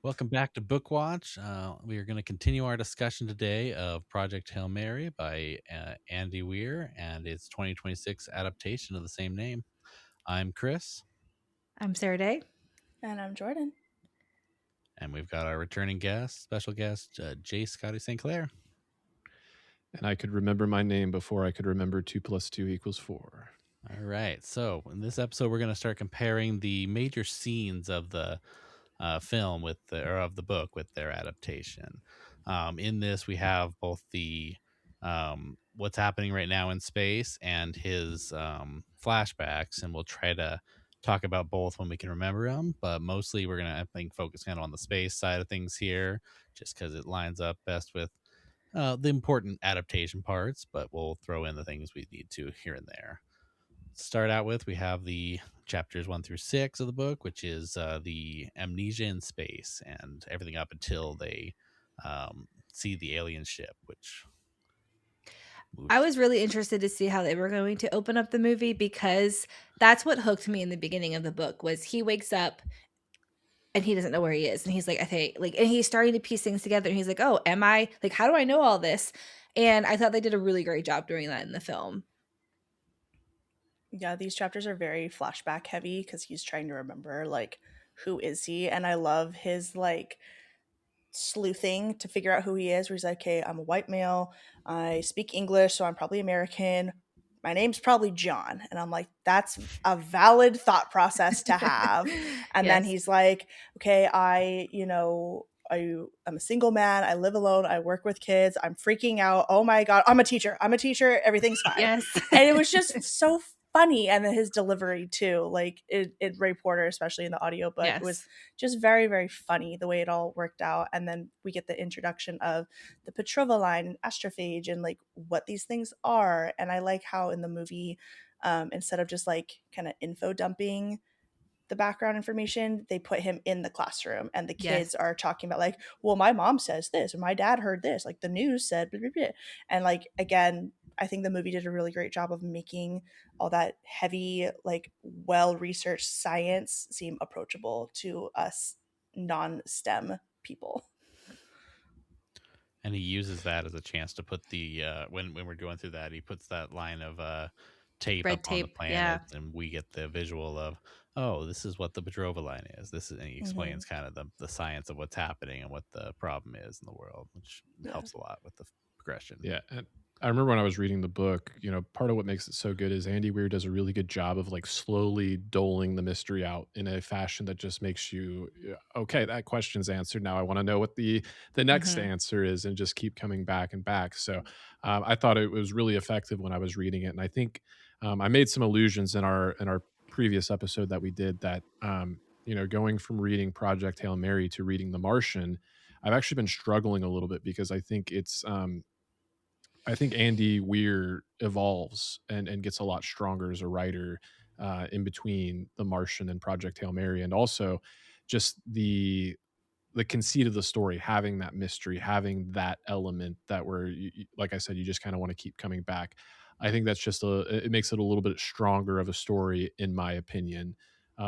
Welcome back to BookWatch. We are going to continue our discussion today of Project Hail Mary by Andy Weir and its 2026 adaptation of the same name. I'm Chris, I'm Sarah Day. And I'm Jordan. and we've got our returning guest, special guest, J Scotty St Clair. And I could remember my name before I could remember 2 + 2 = 4. All right. So in this episode, we're going to start comparing the major scenes of the film of the book with their adaptation. In this, we have both the what's happening right now in space and his flashbacks, and we'll try to talk about both when we can remember them. But mostly, we're gonna, I think, focus kind of on the space side of things here, just because it lines up best with the important adaptation parts. But we'll throw in the things we need to here and there. Start out with, we have the chapters 1 through 6 of the book, which is the amnesia in space and everything up until they see the alien ship, which moves. I was really interested to see how they were going to open up the movie because that's what hooked me in the beginning of the book was he wakes up and he doesn't know where he is. And he's like, I think and he's starting to piece things together and he's like, oh, am I how do I know all this? And I thought they did a really great job doing that in the film. Yeah, these chapters are very flashback heavy because he's trying to remember who is he, and I love his sleuthing to figure out who he is. Where he's like, okay, I'm a white male, I speak English, so I'm probably American. My name's probably John, and I'm like, that's a valid thought process to have. And then he's like, okay, I'm a single man. I live alone. I work with kids. I'm freaking out. Oh my God. I'm a teacher. Everything's fine. Yes. And it was just so funny. And then his delivery too, Ray Porter, especially in the audiobook, Yes. it was just very, very funny the way it all worked out. And then we get the introduction of the Petrova line and astrophage and what these things are. And I like how in the movie, instead of just kind of info dumping the background information, they put him in the classroom and the kids are talking about well, my mom says this or my dad heard this, the news said blah, blah, blah. And again, I think the movie did a really great job of making all that heavy well-researched science seem approachable to us non-STEM people. And he uses that as a chance to put the when we're going through that, he puts that line of tape Red up on the tape, planet, and we get the visual of, oh, this is what the Petrova line is. This is, and he explains kind of the science of what's happening and what the problem is in the world, which helps a lot with the progression. Yeah, and I remember when I was reading the book, part of what makes it so good is Andy Weir does a really good job of slowly doling the mystery out in a fashion that just makes you, okay, that question's answered. Now I want to know what the next answer is, and just keep coming back and back. So I thought it was really effective when I was reading it, and I think I made some allusions in our previous episode that we did that going from reading Project Hail Mary to reading The Martian, I've actually been struggling a little bit because I think it's I think Andy Weir evolves and gets a lot stronger as a writer in between The Martian and Project Hail Mary, and also just the conceit of the story, having that mystery, having that element that where, like I said, you just kind of want to keep coming back. I think that's just it makes it a little bit stronger of a story, in my opinion,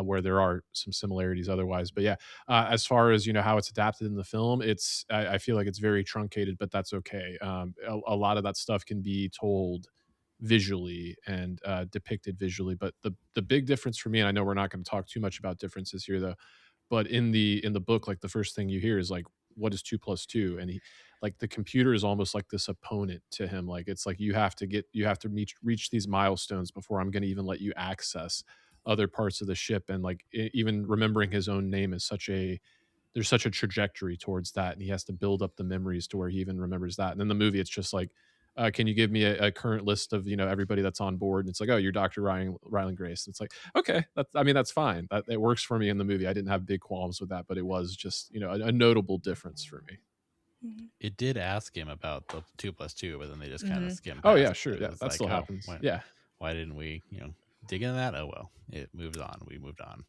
where there are some similarities otherwise. But yeah, as far as how it's adapted in the film, I feel like it's very truncated, but that's okay. A lot of that stuff can be told visually and depicted visually. But the big difference for me, and I know we're not going to talk too much about differences here though, but in the book, the first thing you hear is what is 2 + 2? And he, the computer is almost like this opponent to him. It's you have to reach these milestones before I'm going to even let you access other parts of the ship. And even remembering his own name is there's such a trajectory towards that, and he has to build up the memories to where he even remembers that. And in the movie, it's just can you give me a current list of everybody that's on board? And it's oh, you're Dr. Rylan Grace. It's okay, that's fine. That it works for me in the movie. I didn't have big qualms with that, but it was just a notable difference for me. It did ask him about the 2 + 2, but then they just kind of skimmed. Oh yeah, sure, yeah, that still happens. Why didn't we dig into that? Oh well, it moves on. We moved on.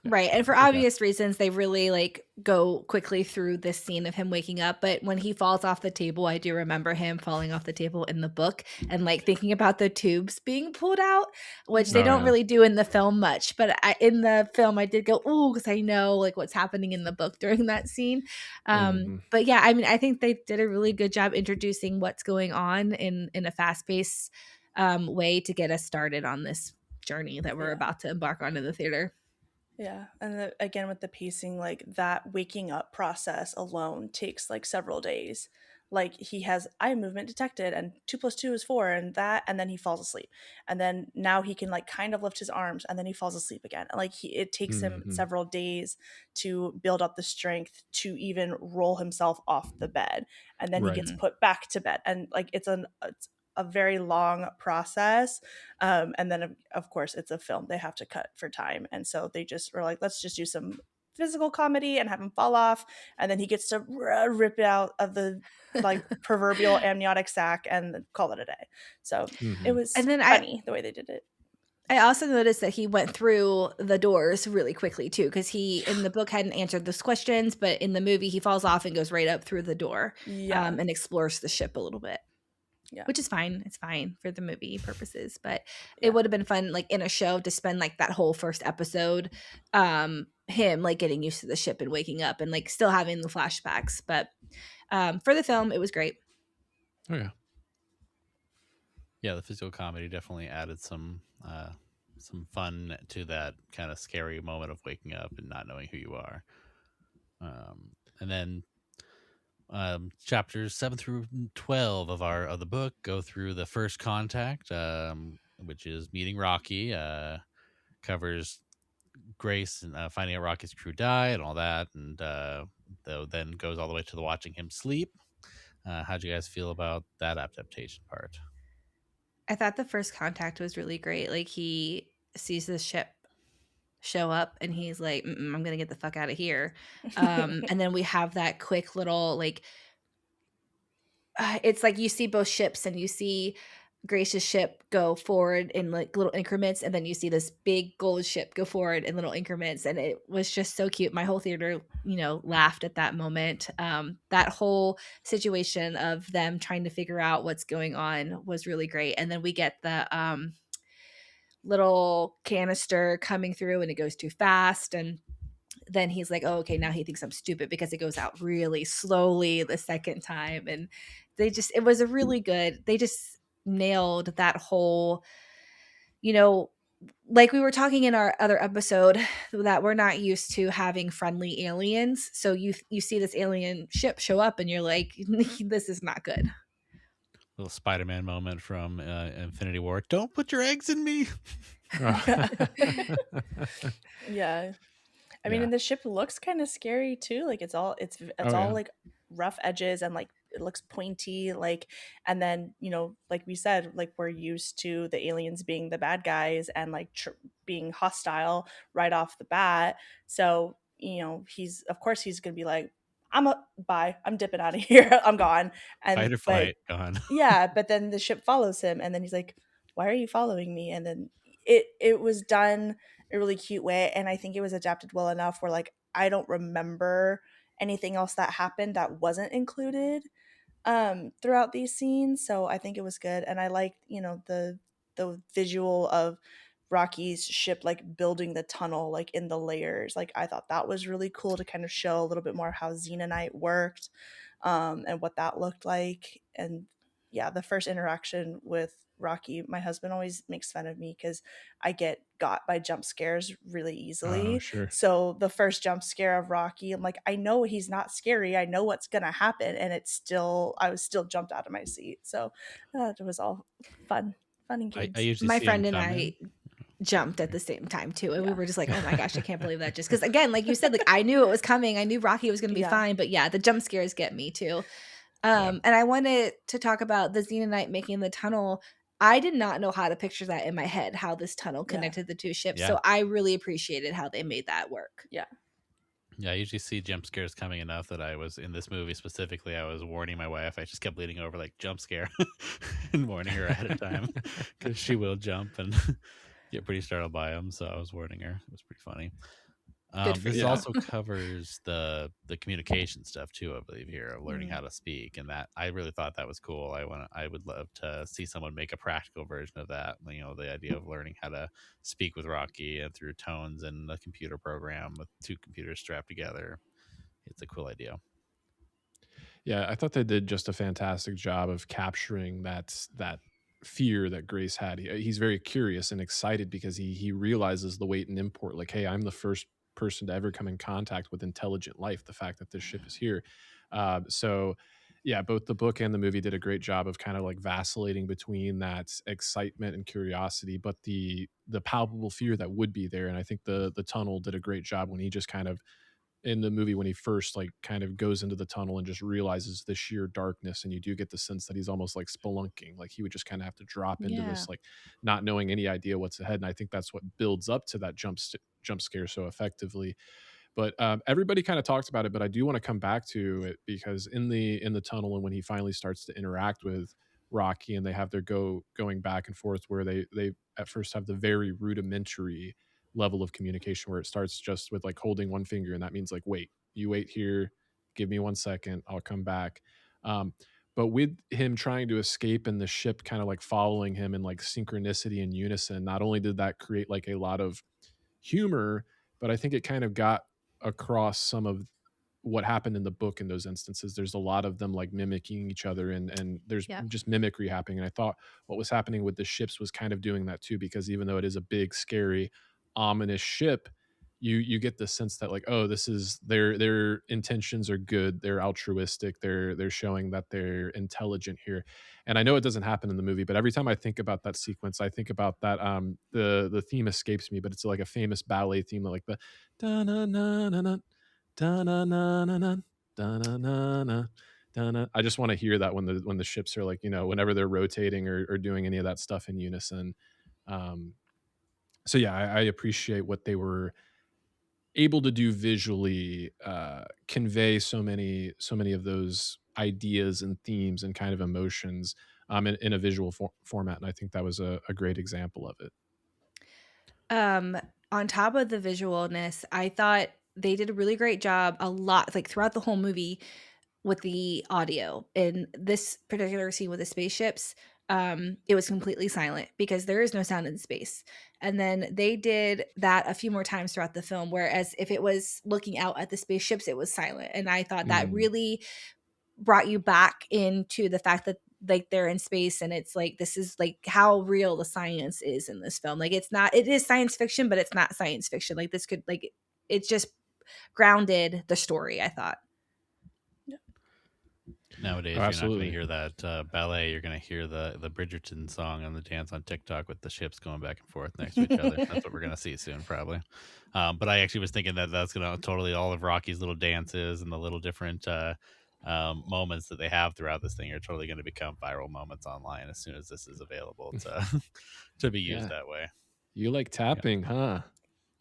Right. And for Okay. obvious reasons, they really like go quickly through this scene of him waking up. But when he falls off the table, I do remember him falling off the table in the book and like thinking about the tubes being pulled out, which they Oh, don't yeah. really do in the film much. But in the film, I did go, ooh, because I know like what's happening in the book during that scene. Mhm. But yeah, I mean, I think they did a really good job introducing what's going on in a fast paced way to get us started on this journey that we're about to embark on in the theater. Yeah. And again, with the pacing, like that waking up process alone takes like several days. Like he has eye movement detected and 2 + 2 is 4 and that, and then he falls asleep. And then now he can like kind of lift his arms and then he falls asleep again. And like it takes him Mhm. several days to build up the strength to even roll himself off the bed. And then he Right. gets put back to bed. And like it's a very long process. And then, of course, it's a film. They have to cut for time. And so they just were like, let's just do some physical comedy and have him fall off. And then he gets to rip it out of the like proverbial amniotic sac and call it a day. So it Mhm. was And then funny the way they did it. I also noticed that he went through the doors really quickly too, because he in the book hadn't answered those questions, but in the movie he falls off and goes right up through the door, Yeah. and explores the ship a little bit. Yeah. Which is fine. It's fine for the movie purposes, but Yeah. it would have been fun, like in a show, to spend like that whole first episode, him like getting used to the ship and waking up and like still having the flashbacks. But for the film, it was great. Oh, yeah. Yeah, the physical comedy definitely added some fun to that kind of scary moment of waking up and not knowing who you are. And then chapters 7 through 12 of the book go through the first contact, which is meeting Rocky. Covers Grace and finding out Rocky's crew died and all that, and though then goes all the way to the watching him sleep. How'd you guys feel about that adaptation part? I thought the first contact was really great. Like he sees the ship show up and he's like, I'm gonna get the fuck out of here. And then we have that quick little like it's like you see both ships and you see Grace's ship go forward in like little increments, and then you see this big gold ship go forward in little increments, and it was just so cute. My whole theater, laughed at that moment. That whole situation of them trying to figure out what's going on was really great. And then we get the little canister coming through, and it goes too fast, and then he's like, oh, okay, now he thinks I'm stupid because it goes out really slowly the second time. And it was a really good, they just nailed that whole, like we were talking in our other episode, that we're not used to having friendly aliens. So you see this alien ship show up and you're like, this is not good. Little Spider-Man moment from Infinity War. Don't put your eggs in me. Yeah. I mean, Yeah. and the ship looks kind of scary too. Like it's all yeah. like rough edges and like it looks pointy. Like, and then like we said, like we're used to the aliens being the bad guys and like being hostile right off the bat. So he's gonna be like, I'm dipping out of here. I'm gone. And Fight or flight, gone. yeah, but then the ship follows him and then he's like, why are you following me? And then it was done a really cute way, and I think it was adapted well enough where like I don't remember anything else that happened that wasn't included throughout these scenes. So I think it was good, and I liked the visual of Rocky's ship like building the tunnel like in the layers. Like I thought that was really cool to kind of show a little bit more how Xenonite worked, and what that looked like. And yeah, the first interaction with Rocky, my husband always makes fun of me because I get got by jump scares really easily. Oh, sure. So the first jump scare of Rocky, I'm like, I know he's not scary. I know what's gonna happen, and I was still jumped out of my seat. So it was all fun and games. I usually My see him friend and come I in. jumped at the same time too, and we Yeah. were just like, oh my gosh, I can't believe that. Just because, again, like you said, like I knew it was coming, I knew Rocky was going to be Yeah. fine, but yeah, the jump scares get me too. And I wanted to talk about the Xenonite making the tunnel. I did not know how to picture that in my head, how this tunnel connected the two ships. Yeah. So I really appreciated how they made that work. Yeah. Yeah, I usually see jump scares coming enough that I was, in this movie specifically, I was warning my wife. I just kept leaning over like, jump scare, and warning her ahead of time because she will jump and get pretty startled by them. So I was warning her. It was pretty funny. Good for This you. also covers the communication stuff too, I believe here, of learning Mm. how to speak, and that I really thought that was cool. I would love to see someone make a practical version of that. You know, the idea of learning how to speak with Rocky and through tones and the computer program with two computers strapped together. It's a cool idea. Yeah, I thought they did just a fantastic job of capturing that fear that Grace had. He's very curious and excited because he realizes the weight and import. Like, hey, I'm the first person to ever come in contact with intelligent life. The fact that this ship is here, so yeah, both the book and the movie did a great job of kind of like vacillating between that excitement and curiosity, but the palpable fear that would be there. And I think the tunnel did a great job when he just kind of in the movie when he first like kind of goes into the tunnel and just realizes the sheer darkness, and you do get the sense that he's almost like spelunking, like he would just kind of have to drop into Yeah. this like not knowing any idea what's ahead. And I think that's what builds up to that jump scare so effectively. But everybody kind of talked about it, but I do want to come back to it because in the tunnel and when he finally starts to interact with Rocky and they have their going back and forth where they at first have the very rudimentary level of communication where it starts just with like holding one finger, and that means like wait, you wait here, give me 1 second, I'll come back. um, but with him trying to escape and the ship kind of like following him in like synchronicity and unison, not only did that create like a lot of humor, but I think it kind of got across some of what happened in the book in those instances. There's a lot of them like mimicking each other, and there's Yeah. just mimicry happening. And I thought what was happening with the ships was kind of doing that too, because even though it is a big, scary, ominous ship, you get the sense that like, oh, this is their intentions are good, they're altruistic, they're showing that they're intelligent here. And I know it doesn't happen in the movie, but every time I think about that sequence, I think about that the theme escapes me, but it's like a famous ballet theme, like the da na na na na da na na na na da na na na da na. I just want to hear that when the ships are like, you know, whenever they're rotating or doing any of that stuff in unison. um so yeah, I appreciate what they were able to do visually, convey so many of those ideas and themes and kind of emotions in a visual format, and I think that was a great example of it. On top of the visualness, I thought they did a really great job a lot like throughout the whole movie with the audio. In this particular scene with the spaceships, it was completely silent because there is no sound in space. And then they did that a few more times throughout the film, whereas if it was looking out at the spaceships, it was silent. And I thought that Mm. really brought you back into the fact that like they're in space and it's like this is like how real the science is in this film. Like it's not, it is science fiction, but it's not science fiction. Like this could like it's just grounded the story, I thought. Nowadays, Oh, you're not going to absolutely. hear that ballet. You're going to hear the Bridgerton song and the dance on TikTok with the ships going back and forth next to each other. That's what we're going to see soon, probably. But I actually was thinking that that's going to totally all of Rocky's little dances and the little different moments that they have throughout this thing are totally going to become viral moments online as soon as this is available to to be used Yeah. that way. You like tapping, huh?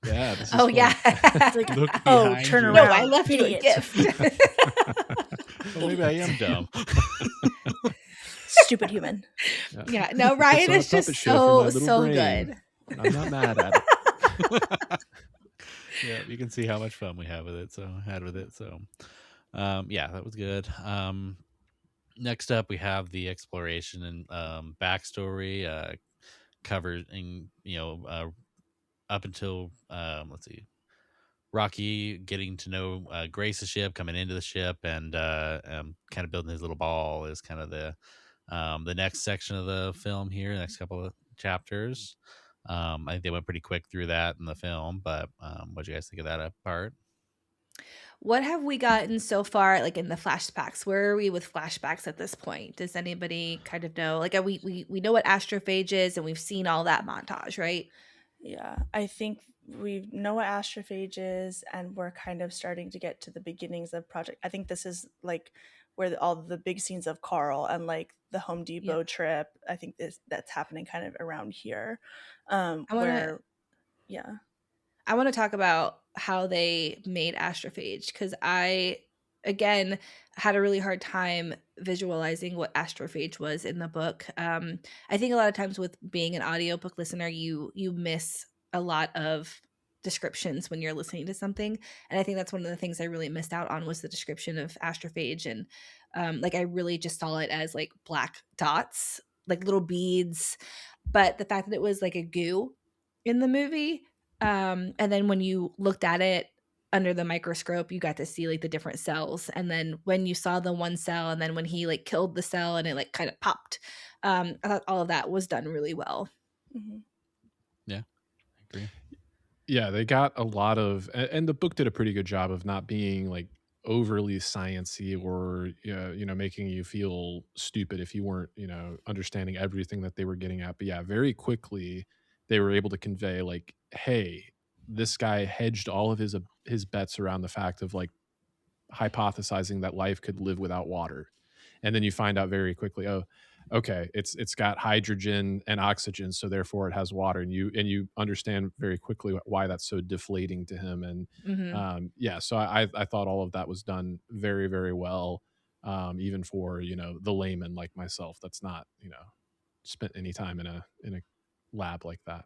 Yeah, this is Oh fun. yeah. It's like, Look oh, behind turn you. No, around, I left you a idiot. gift. Well, maybe I am dumb. Stupid human. Yeah, no, Ryan It's on a is just puppet show for my so little brain. good. I'm not mad at it. Yeah, you can see how much fun we have with it. So yeah, that was good. Next up, we have the exploration and backstory covering, up until let's see, Rocky getting to know Grace's ship, coming into the ship, and kind of building his little ball is kind of the next section of the film here, the next couple of chapters. I think they went pretty quick through that in the film, but what do you guys think of that part? What have we gotten so far, like in the flashbacks? Where are we with flashbacks at this point? Does anybody kind of know? Like, we know what astrophage is, and we've seen all that montage, right? Yeah, I think we know what astrophage is, and we're kind of starting to get to the beginnings of project. I think this is like where all the big scenes of Carl and like the Home Depot trip. I think that's happening kind of around here, I want to where yeah. I want to talk about how they made astrophage because I, again, had a really hard time visualizing what astrophage was in the book. I think a lot of times with being an audiobook listener, you miss a lot of descriptions when you're listening to something. And I think that's one of the things I really missed out on was the description of astrophage. And like I really just saw it as like black dots, like little beads. But the fact that it was like a goo in the movie, and then when you looked at it under the microscope, you got to see like the different cells. And then when you saw the one cell, and then when he like killed the cell and it like kind of popped, I thought all of that was done really well. Mm-hmm. Yeah, I agree. Yeah, they got a lot of, and the book did a pretty good job of not being like overly sciency or making you feel stupid if you weren't understanding everything that they were getting at. But yeah, very quickly they were able to convey like, hey, this guy hedged all of his bets around the fact of like hypothesizing that life could live without water, and then you find out very quickly, oh, okay, it's got hydrogen and oxygen, so therefore it has water, and you understand very quickly why that's so deflating to him. And Mm-hmm. yeah, so I thought all of that was done very, very well, even for the layman like myself that's not spent any time in a lab like that.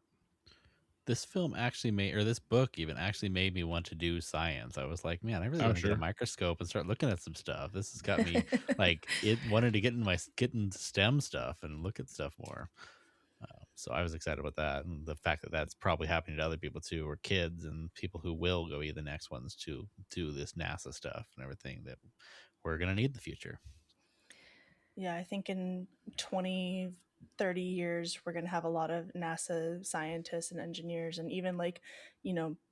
This film actually made, or this book even actually made me want to do science. I was like, man, I really Oh, want to get a sure. microscope and start looking at some stuff. This has got me like it wanted to get into STEM stuff and look at stuff more. So I was excited about that, and the fact that that's probably happening to other people too, or kids and people who will go be the next ones to do this NASA stuff and everything that we're gonna need in the future. Yeah, I think in 20, 30 years, we're going to have a lot of NASA scientists and engineers and even like,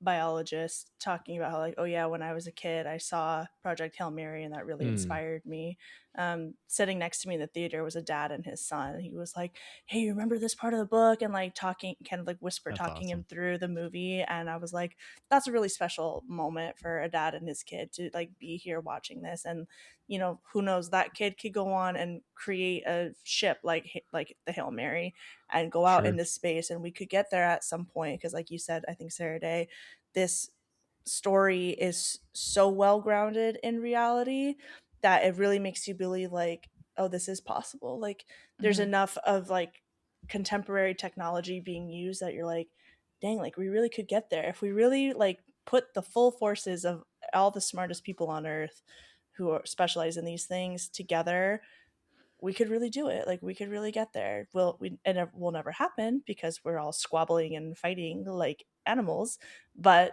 biologists talking about how, like, oh, yeah, when I was a kid, I saw Project Hail Mary and that really inspired me. Sitting next to me in the theater was a dad and his son. He was like, hey, you remember this part of the book? And like talking, kind of like whisper That's talking him awesome. through the movie. And I was like, that's a really special moment for a dad and his kid to like be here watching this. And who knows, that kid could go on and create a ship like the Hail Mary and go out Sure. into space, and we could get there at some point, because like you said, I think Sarah Day, this story is so well grounded in reality that it really makes you believe like, oh, this is possible. Like there's Mhm. enough of like contemporary technology being used that you're like, dang, like we really could get there if we really like put the full forces of all the smartest people on earth who are specialize in these things together. We could really do it. Like we could really get there. It will never happen because we're all squabbling and fighting like animals, but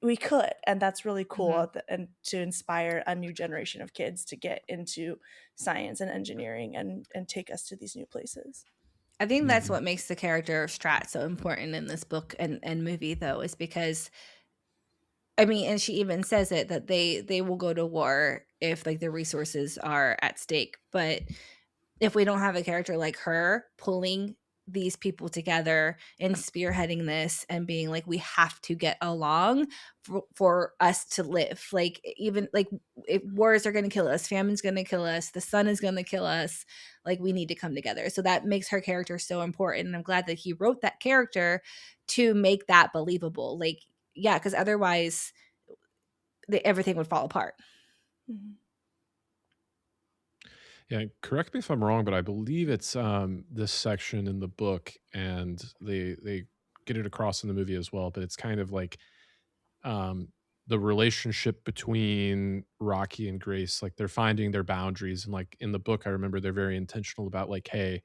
we could, and that's really cool. Mhm. And to inspire a new generation of kids to get into science and engineering and take us to these new places. I think that's Mhm. what makes the character of Strat so important in this book and movie, though, is because I mean, and she even says it that they will go to war if like the resources are at stake. But if we don't have a character like her pulling these people together and spearheading this and being like, we have to get along for us to live. Like even like if wars are going to kill us, famine's going to kill us, the sun is going to kill us. Like we need to come together. So that makes her character so important. And I'm glad that he wrote that character to make that believable. Like yeah, because otherwise everything would fall apart. Mm-hmm. Yeah, correct me if I'm wrong, but I believe it's this section in the book, and they get it across in the movie as well. But it's kind of like um, the relationship between Rocky and Grace, like they're finding their boundaries, and like in the book, I remember they're very intentional about like, hey,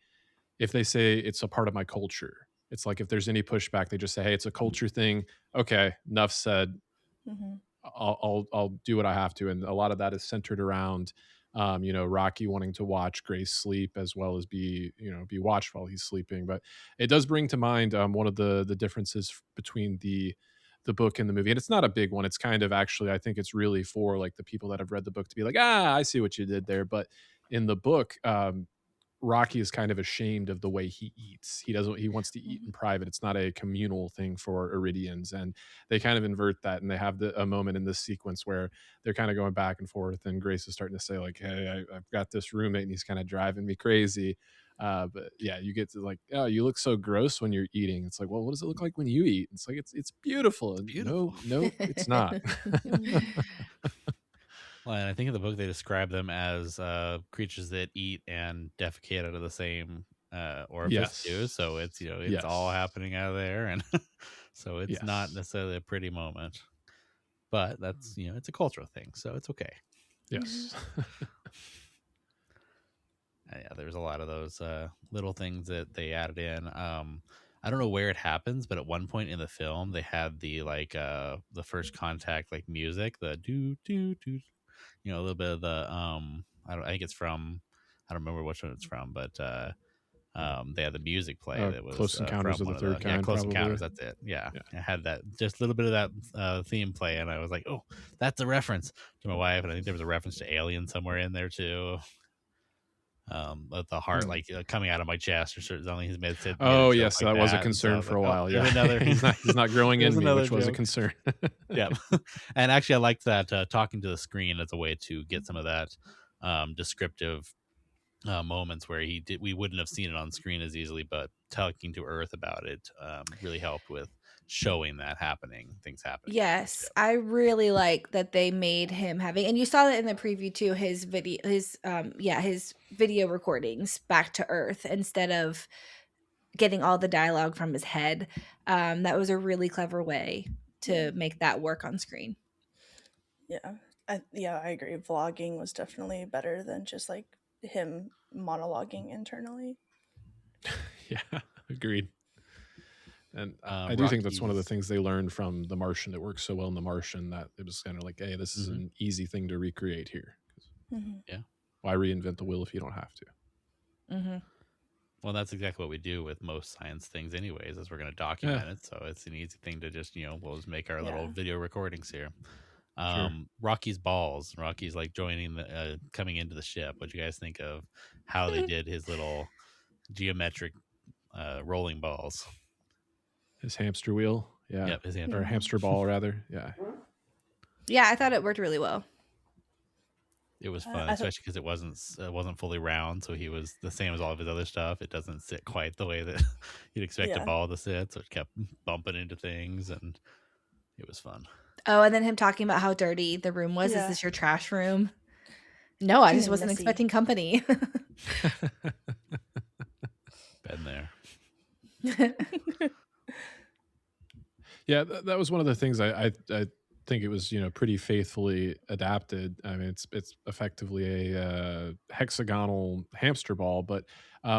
if they say it's a part of my culture, it's like if there's any pushback, they just say, hey, it's a culture thing. Okay, enough said. Mm-hmm. I'll do what I have to, and a lot of that is centered around, Rocky wanting to watch Grace sleep as well as be watched while he's sleeping. But it does bring to mind one of the differences between the book and the movie, and it's not a big one. It's kind of actually, I think it's really for like the people that have read the book to be like, I see what you did there. But in the book, Rocky is kind of ashamed of the way he eats. He wants to eat in private. It's not a communal thing for Eridians. And they kind of invert that. And they have a moment in this sequence where they're kind of going back and forth. And Grace is starting to say like, hey, I've got this roommate and he's kind of driving me crazy. But yeah, you get to like, oh, you look so gross when you're eating. It's like, well, what does it look like when you eat? It's like, it's beautiful. It's beautiful. No, it's not. Well, and I think in the book they describe them as creatures that eat and defecate out of the same orifice too. Yes. So it's it's all Yes. happening out of there, and So it's not Yes. necessarily a pretty moment, but that's, it's a cultural thing, so it's okay. Yes. Yeah, there's a lot of those little things that they added in. I don't know where it happens, but at one point in the film, they had the the first contact like music, the do do do, a little bit of the I think it's from, I don't remember which one it's from, but they had the music play that was Close Encounters from of the one of the Third Kind, Close probably. Encounters. That's it. Yeah, Yeah. I had that, just a little bit of that theme play, and I was like, oh, that's a reference to my wife, and I think there was a reference to Alien somewhere in there too. The heart coming out of my chest or something. He's made it Oh joke yes, like that was a that, and so I concern was for like, a oh, while. there's Yeah, another. he's not growing There's in me, another which was a joke. concern. Yeah, and actually, I liked that talking to the screen as a way to get some of that descriptive moments where we wouldn't have seen it on screen as easily, but talking to Earth about it really helped with showing that things happening. Yes, I really like that they made him having, and you saw that in the preview too, his video recordings back to Earth instead of getting all the dialogue from his head. That was a really clever way to make that work on screen. Yeah. I agree. Vlogging was definitely better than just like him monologuing internally. Yeah, agreed. And I do think that's one of the Rocky's- things they learned from The Martian. It works so well in The Martian that it was kind of like, hey, this is an easy thing to recreate here. Yeah. Why reinvent the wheel if you don't have to? Mm-hmm. Well, that's exactly what we do with most science things anyways, is we're going to document it. So it's an easy thing to just, we'll just make our little video recordings here. Sure. Rocky's balls. Rocky's like joining coming into the ship. What do you guys think of how they did his little geometric rolling balls? His hamster wheel. Yeah. Yep, his or hamster ball, rather. Yeah. Yeah, I thought it worked really well. It was fun, especially because it wasn't fully round, so he was the same as all of his other stuff. It doesn't sit quite the way that you'd expect a ball to sit, so it kept bumping into things, and it was fun. Oh, and then him talking about how dirty the room was. Yeah. Is this your trash room? No, I just wasn't expecting company. Been there. Yeah, that was one of the things I think it was pretty faithfully adapted. I mean, it's effectively a hexagonal hamster ball, but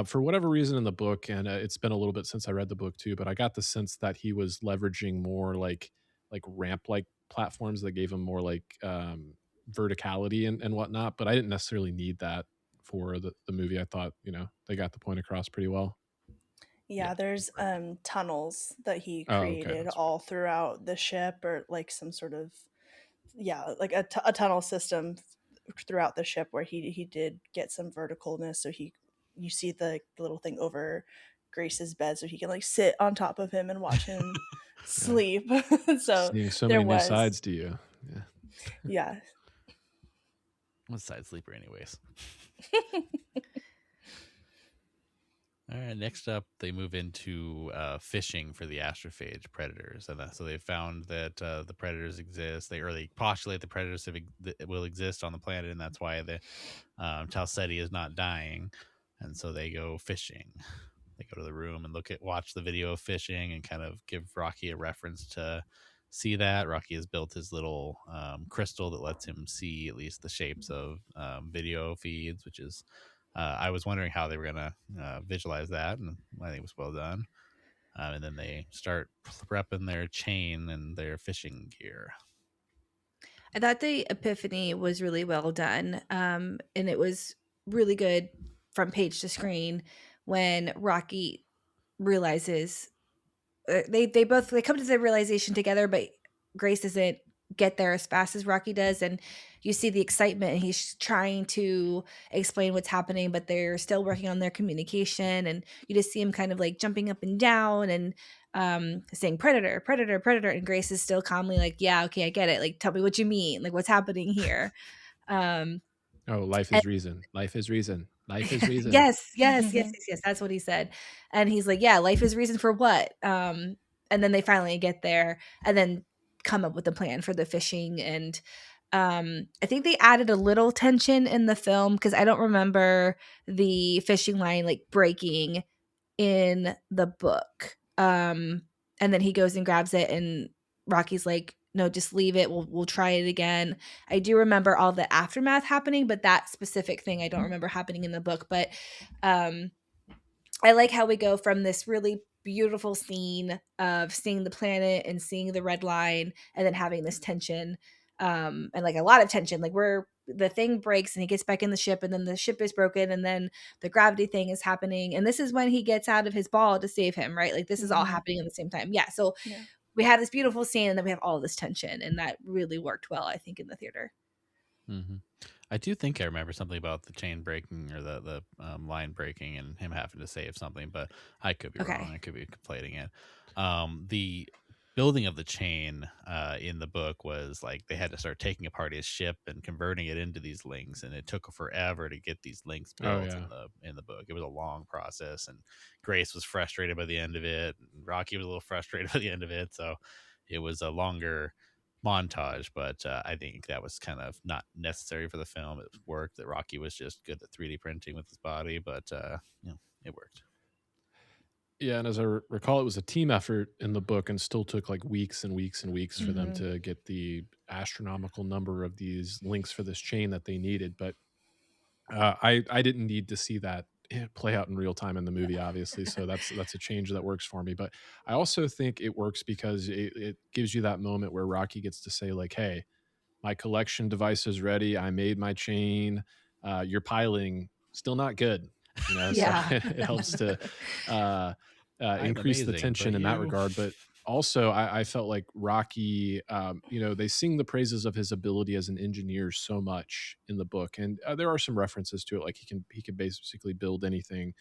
for whatever reason in the book, and it's been a little bit since I read the book too, but I got the sense that he was leveraging more like ramp like platforms that gave him more like verticality and whatnot. But I didn't necessarily need that for the movie. I thought they got the point across pretty well. Yeah, there's tunnels that he created all throughout the ship, or like some sort of like a tunnel system throughout the ship where he did get some verticalness. So you see the little thing over Grace's bed, so he can like sit on top of him and watch him sleep. So seeing so many new sides to you. Yeah. I'm a side sleeper, anyways. All right, next up, they move into fishing for the astrophage predators. And so they found that the predators exist. They postulate the predators will exist on the planet, and that's why the Tal Ceti is not dying. And so they go fishing. They go to the room and watch the video of fishing and kind of give Rocky a reference to see that. Rocky has built his little crystal that lets him see at least the shapes of video feeds, which is... I was wondering how they were going to visualize that, and I think it was well done. And then they start prepping their chain and their fishing gear. I thought the epiphany was really well done, and it was really good from page to screen when Rocky realizes they come to the realization together, but Grace doesn't get there as fast as Rocky does, and you see the excitement, and he's trying to explain what's happening, but they're still working on their communication, and you just see him kind of like jumping up and down and saying predator, predator, predator, and Grace is still calmly like, yeah, okay, I get it, like tell me what you mean, like what's happening here. Life is reason. Life is reason. Life is reason. yes, that's what he said. And he's like, yeah, life is reason for what? And then they finally get there and then come up with a plan for the fishing. And I think they added a little tension in the film because I don't remember the fishing line like breaking in the book. And and then he goes and grabs it, and Rocky's like, no, just leave it. We'll try it again. I do remember all the aftermath happening, but that specific thing I don't remember happening in the book. But I like how we go from this really beautiful scene of seeing the planet and seeing the red line, and then having this tension, and like a lot of tension. Like where the thing breaks and he gets back in the ship, and then the ship is broken, and then the gravity thing is happening, and this is when he gets out of his ball to save him, right? Like this is all happening at the same time. Yeah. So Yeah. we have this beautiful scene, and then we have all this tension, and that really worked well, I think, in the theater. Mm-hmm. I do think I remember something about the chain breaking or the line breaking and him having to save something, but I could be wrong. I could be conflating it. The building of the chain in the book was like they had to start taking apart his ship and converting it into these links, and it took forever to get these links built in the book. It was a long process, and Grace was frustrated by the end of it, and Rocky was a little frustrated by the end of it, so it was a longer montage, but I think that was kind of not necessary for the film. It worked that Rocky was just good at 3D printing with his body, but it worked. Yeah, and as I recall, it was a team effort in the book and still took like weeks and weeks and weeks for them to get the astronomical number of these links for this chain that they needed. But I didn't need to see that play out in real time in the movie, obviously. So that's a change that works for me. But I also think it works because it gives you that moment where Rocky gets to say like, "Hey, my collection device is ready. I made my chain. Your piling still not good." So it helps to increase the tension in that regard. But also, I felt like Rocky, they sing the praises of his ability as an engineer so much in the book, and there are some references to it, like he can basically build anything.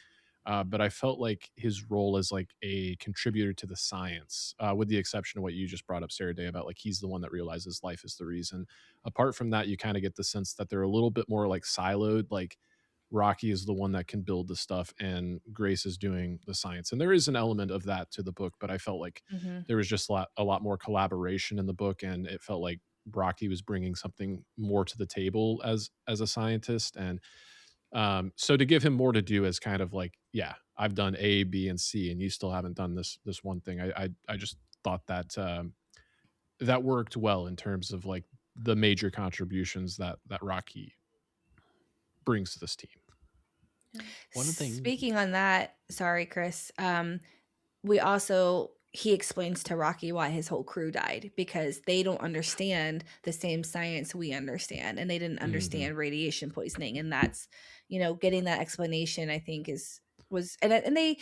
But I felt like his role as like a contributor to the science, with the exception of what you just brought up, Sarah Day, about like he's the one that realizes life is the reason. Apart from that, you kind of get the sense that they're a little bit more like siloed. Like Rocky is the one that can build the stuff, and Grace is doing the science. And there is an element of that to the book, but I felt like there was just a lot more collaboration in the book, and it felt like Rocky was bringing something more to the table as a scientist. And so to give him more to do as kind of like, yeah, I've done A, B, and C, and you still haven't done this one thing. I just thought that that worked well in terms of like the major contributions that Rocky brings to this team. One thing. Speaking on that, sorry, Chris. He explains to Rocky why his whole crew died, because they don't understand the same science we understand, and they didn't understand radiation poisoning, and that's, getting that explanation, I think and they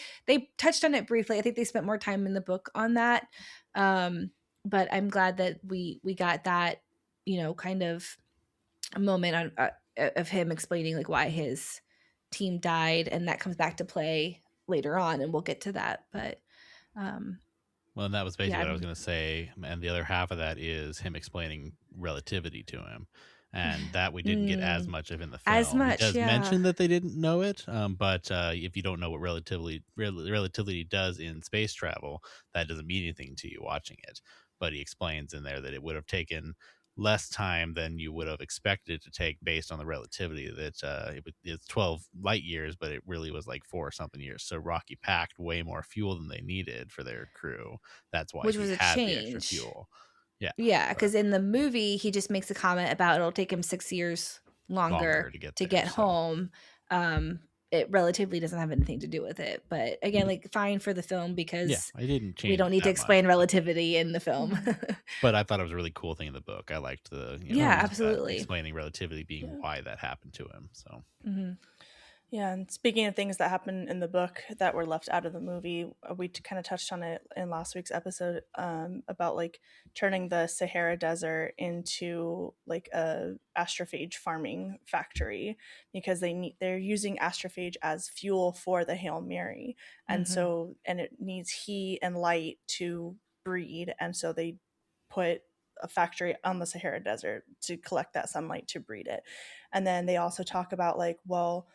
touched on it briefly. I think they spent more time in the book on that, but I'm glad that we got that, kind of a moment of him explaining like why his team died, and that comes back to play later on, and we'll get to that. But well, and that was basically what I was going to say, and the other half of that is him explaining relativity to him, and that we didn't get as much of in the film. As much, it does mention that they didn't know it, but if you don't know what relativity does in space travel, that doesn't mean anything to you watching it. But he explains in there that it would have taken less time than you would have expected it to take based on the relativity that it's 12 light years, but it really was like 4 or something years. So Rocky packed way more fuel than they needed for their crew. That's why he had the extra fuel. Yeah, because in the movie he just makes a comment about it'll take him 6 years longer to get home. It relatively doesn't have anything to do with it, but again, like fine for the film, because I didn't change. We don't need to explain relativity in the film. But I thought it was a really cool thing in the book. I liked the absolutely explaining relativity being why that happened to him. So Yeah, and speaking of things that happen in the book that were left out of the movie, we kind of touched on it in last week's episode, about like turning the Sahara Desert into like a astrophage farming factory, because they're using astrophage as fuel for the Hail Mary, and so it needs heat and light to breed, and so they put a factory on the Sahara Desert to collect that sunlight to breed it. And then they also talk about like, well,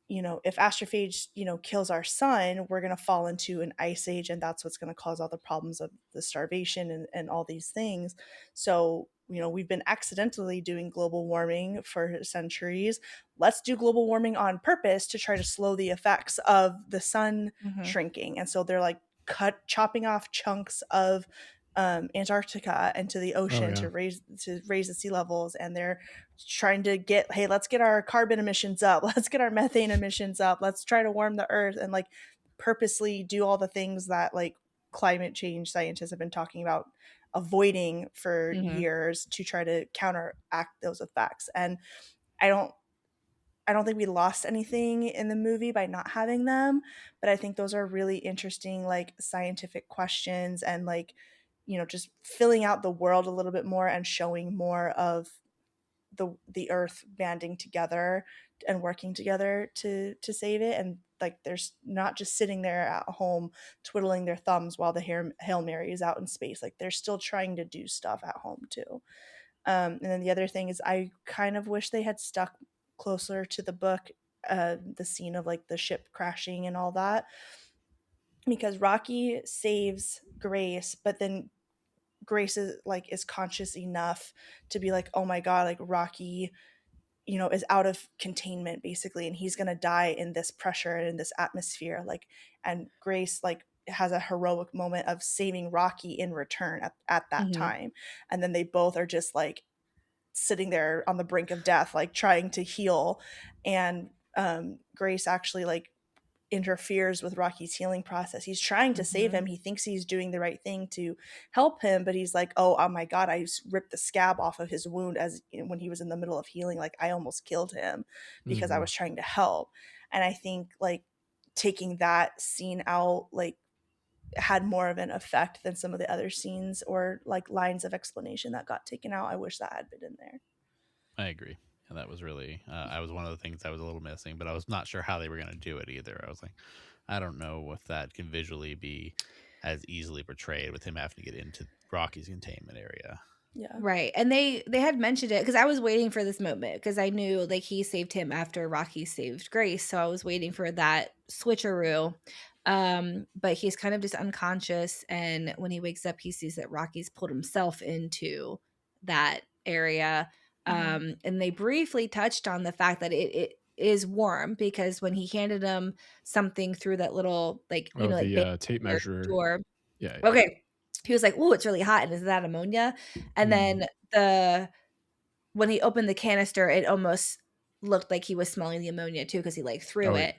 if astrophage, kills our sun, we're going to fall into an ice age, and that's what's going to cause all the problems of the starvation and all these things. So, we've been accidentally doing global warming for centuries. Let's do global warming on purpose to try to slow the effects of the sun shrinking. And so they're like chopping off chunks of Antarctica into the ocean yeah. to raise the sea levels, and they're trying to get, hey, let's get our carbon emissions up, let's get our methane emissions up, let's try to warm the earth, and like purposely do all the things that like climate change scientists have been talking about avoiding for years to try to counteract those effects. And I don't I don't think we lost anything in the movie by not having them, but I think those are really interesting, like scientific questions, and like, just filling out the world a little bit more and showing more of the earth banding together and working together to save it. And like, there's not just sitting there at home twiddling their thumbs while the Hail Mary is out in space. Like, they're still trying to do stuff at home too. And then the other thing is, I kind of wish they had stuck closer to the book, the scene of like the ship crashing and all that, because Rocky saves Grace, but then Grace is conscious enough to be like, oh my god, like Rocky, is out of containment basically, and he's gonna die in this pressure and in this atmosphere. Like, and Grace like has a heroic moment of saving Rocky in return at that time, and then they both are just like sitting there on the brink of death, like trying to heal, and Grace actually like interferes with Rocky's healing process. He's trying to save him. He thinks he's doing the right thing to help him, but he's like, oh my god, I ripped the scab off of his wound as when he was in the middle of healing. Like, I almost killed him because I was trying to help. And I think like taking that scene out like had more of an effect than some of the other scenes or like lines of explanation that got taken out. I wish that had been in there. I agree. And that was really, I was one of the things I was a little missing, but I was not sure how they were going to do it either. I was like, I don't know if that can visually be as easily portrayed with him having to get into Rocky's containment area. Yeah. Right. And they had mentioned it because I was waiting for this moment because I knew like he saved him after Rocky saved Grace. So I was waiting for that switcheroo. But he's kind of just unconscious. And when he wakes up, he sees that Rocky's pulled himself into that area. And they briefly touched on the fact that it is warm because when he handed him something through that little like, the tape measure door. yeah. Okay. He was like, "Oh, it's really hot, and is that ammonia?" And then when he opened the canister, it almost looked like he was smelling the ammonia too because he like threw it.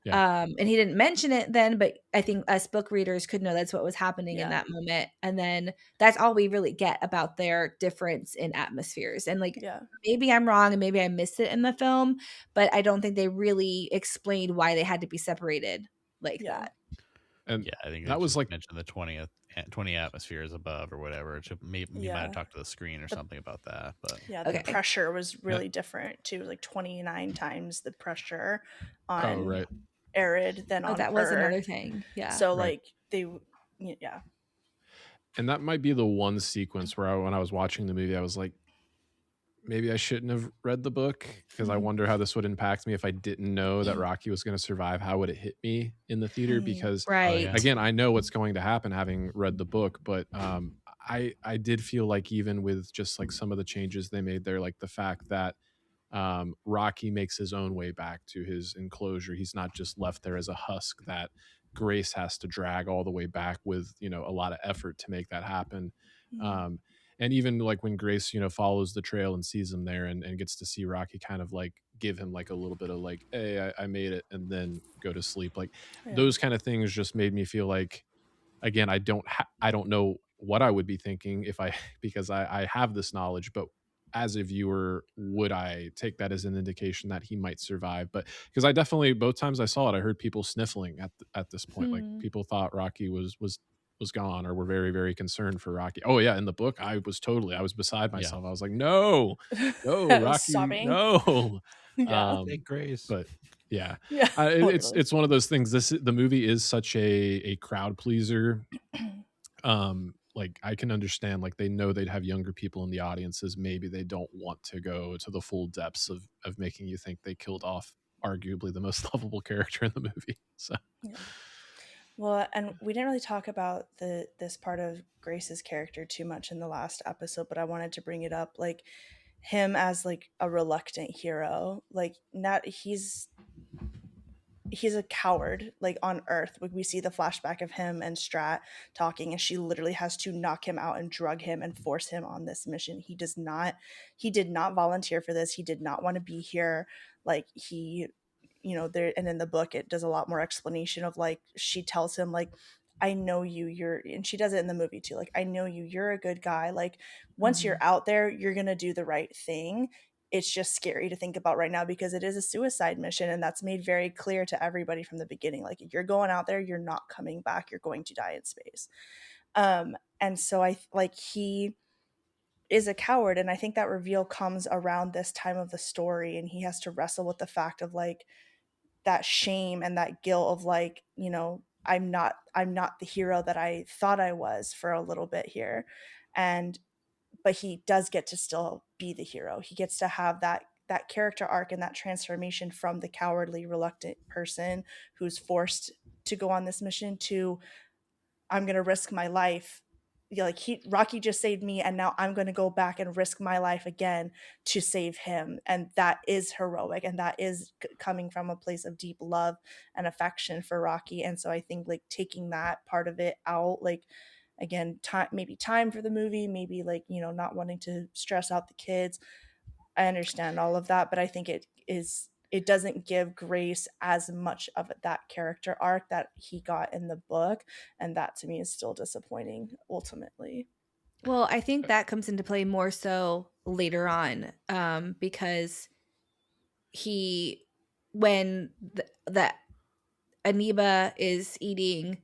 Yeah. And he didn't mention it then, but I think us book readers could know that's what was happening in Yeah. that moment. And then that's all we really get about their difference in atmospheres. And like, Yeah. maybe I'm wrong and maybe I missed it in the film, but I don't think they really explained why they had to be separated like that. And yeah, I think that was like mentioned the 20 atmospheres above or whatever. Maybe you might have talked to the screen or something about that. But the pressure was really different too, like 29 times the pressure on Arid than on that her. was another thing. Yeah. So like they, and that might be the one sequence where when I was watching the movie, I was like, maybe I shouldn't have read the book because I wonder how this would impact me if I didn't know that Rocky was going to survive. How would it hit me in the theater? Because again, I know what's going to happen having read the book, but I did feel like even with just like some of the changes they made there, like the fact that Rocky makes his own way back to his enclosure. He's not just left there as a husk that Grace has to drag all the way back with, a lot of effort to make that happen. And even like when Grace, follows the trail and sees him there and gets to see Rocky kind of like give him like a little bit of like, hey, I made it, and then go to sleep. Like those kind of things just made me feel like, again, I don't know what I would be thinking if because I have this knowledge, but as a viewer, would I take that as an indication that he might survive? But because I definitely, both times I saw it, I heard people sniffling at this point. Like people thought Rocky was gone, or were very, very concerned for Rocky. Oh yeah. In the book, I was beside myself. I was like, no, Rocky, no. Thank Grace. But yeah, totally. it's one of those things. The movie is such a crowd pleaser. Like I can understand, like they know they'd have younger people in the audiences. Maybe they don't want to go to the full depths of making you think they killed off arguably the most lovable character in the movie. So well, and we didn't really talk about this part of Grace's character too much in the last episode, but I wanted to bring it up, like him as like a reluctant hero. Like, not he's he's a coward, like on Earth. We see the flashback of him and Strat talking, and she literally has to knock him out and drug him and force him on this mission. He did not volunteer for this. He did not want to be here. Like he, there, and in the book it does a lot more explanation of like, she tells him like, I know you're, and she does it in the movie too, like, I know you're a good guy, like once you're out there, you're gonna do the right thing. It's just scary to think about right now because it is a suicide mission, and that's made very clear to everybody from the beginning. Like, you're going out there, you're not coming back, you're going to die in space. And so I like, he is a coward, and I think that reveal comes around this time of the story, and he has to wrestle with the fact of like that shame and that guilt of like, I'm not the hero that I thought I was for a little bit here. And but he does get to still be the hero. He gets to have that character arc and that transformation from the cowardly, reluctant person who's forced to go on this mission to, I'm gonna risk my life. Yeah, like Rocky just saved me, and now I'm gonna go back and risk my life again to save him. And that is heroic, and that is coming from a place of deep love and affection for Rocky. And so I think like taking that part of it out, like again, time for the movie, maybe like, not wanting to stress out the kids. I understand all of that, but I think it doesn't give Grace as much of that character arc that he got in the book, and that to me is still disappointing ultimately. Well, I think that comes into play more so later on, because he, when the Aniba is eating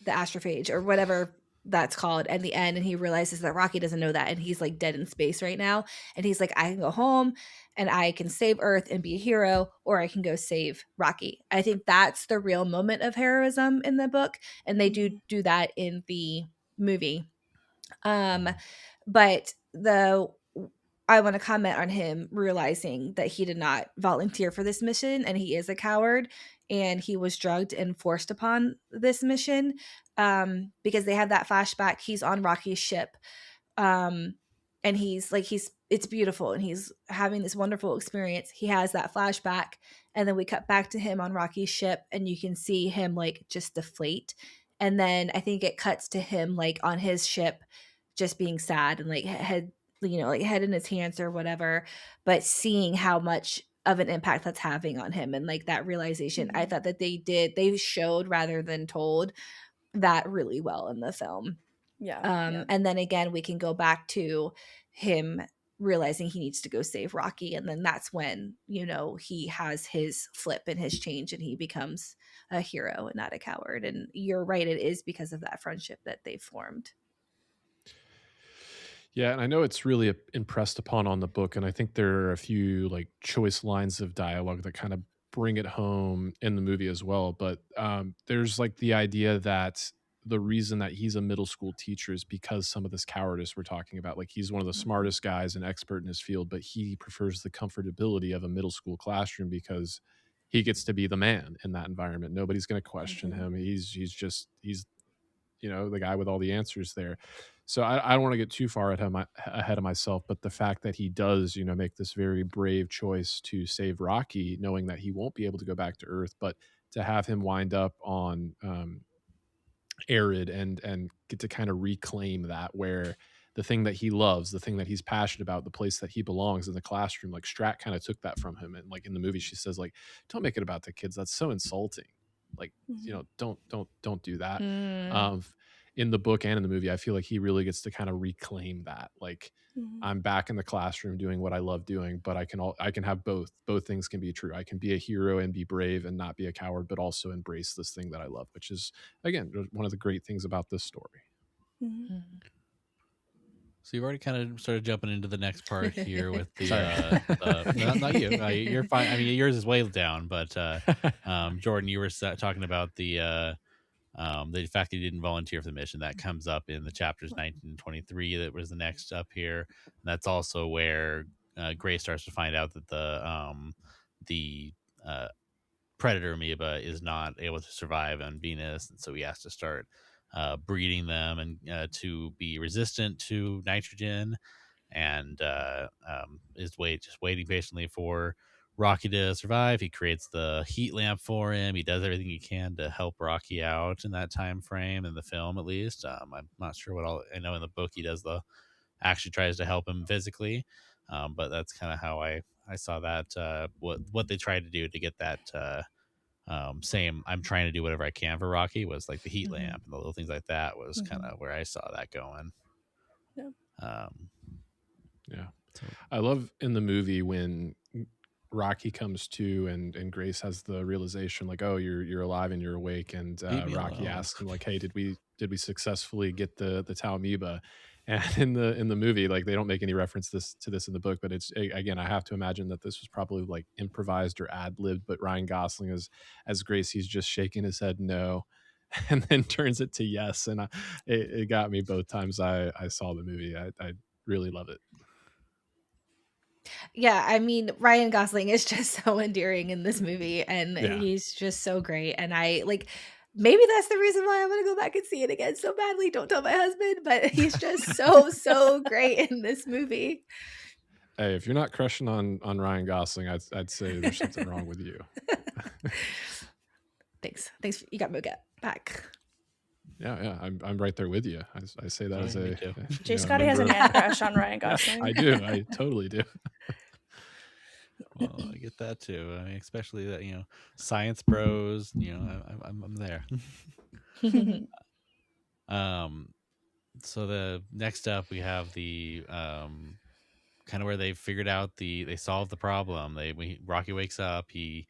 the astrophage or whatever that's called at the end, and he realizes that Rocky doesn't know that, and he's like dead in space right now, and he's like, I can go home and I can save Earth and be a hero, or I can go save Rocky. I think that's the real moment of heroism in the book, and they do that in the movie. But I want to comment on him realizing that he did not volunteer for this mission and he is a coward, and he was drugged and forced upon this mission, because they had that flashback. He's on Rocky's ship, um, and it's beautiful, and he's having this wonderful experience. He has that flashback, and then we cut back to him on Rocky's ship, and you can see him like just deflate. And then I think it cuts to him like on his ship, just being sad and like head in his hands or whatever, but seeing how much of an impact that's having on him, and like that realization. I thought that they showed rather than told that really well in the film. Yeah. And then again, we can go back to him realizing he needs to go save Rocky, and then that's when he has his flip and his change, and he becomes a hero and not a coward. And you're right, it is because of that friendship that they formed. Yeah, and I know it's really impressed upon on the book, and I think there are a few like choice lines of dialogue that kind of bring it home in the movie as well. But there's like the idea that the reason that he's a middle school teacher is because some of this cowardice we're talking about. Like, he's one of the smartest guys and expert in his field, but he prefers the comfortability of a middle school classroom because he gets to be the man in that environment. Nobody's going to question him. He's the guy with all the answers there. So I don't want to get too far ahead of myself, but the fact that he does, make this very brave choice to save Rocky, knowing that he won't be able to go back to Earth, but to have him wind up on Arid and get to kind of reclaim that, where the thing that he loves, the thing that he's passionate about, the place that he belongs in the classroom, like Strat kind of took that from him. And like in the movie, she says like, don't make it about the kids. That's so insulting. Like, don't do that. In the book and in the movie, I feel like he really gets to kind of reclaim that. Like, I'm back in the classroom doing what I love doing, but I can have both. Both things can be true. I can be a hero and be brave and not be a coward, but also embrace this thing that I love, which is, again, one of the great things about this story. So you've already kind of started jumping into the next part here with the not you. You're fine. I mean, yours is way down, but Jordan, you were talking about the fact that he didn't volunteer for the mission. That comes up in the chapters 19 and 23. That was the next up here. And that's also where Gray starts to find out that the predator amoeba is not able to survive on Venus, and so he has to start breeding them and to be resistant to nitrogen, and is just waiting patiently for Rocky to survive. He creates the heat lamp for him. He does everything he can to help Rocky out in that time frame, in the film at least. I'm not sure what all I know in the book. He does actually tries to help him physically, but that's kind of how I saw that. What they tried to do to get that same I'm trying to do whatever I can for Rocky was like the heat lamp and the little things like that was kind of where I saw that going. Yeah. Yeah. I love in the movie when Rocky comes to and Grace has the realization like, oh, you're alive and you're awake, and Rocky asks him like, hey, did we successfully get the Tau amoeba? And in the movie, like, they don't make any reference to this in the book, but it's, again, I have to imagine that this was probably like improvised or ad-libbed, but Ryan Gosling as Grace, he's just shaking his head no and then turns it to yes, and it got me both times I saw the movie. I really love it. Yeah, I mean, Ryan Gosling is just so endearing in this movie, and he's just so great. And I like, maybe that's the reason why I want to go back and see it again so badly. Don't tell my husband, but he's just so great in this movie. Hey, if you're not crushing on Ryan Gosling, I'd say there's something wrong with you. Thanks. You got me back. Yeah, I'm right there with you. I say that as a J Scotty has a man crush on Ryan Gosling. I do. I totally do. Well, I get that too. I mean, especially that, Science Bros. I'm there. So the next up we have the kind of where they figured out they solved the problem. Rocky wakes up. He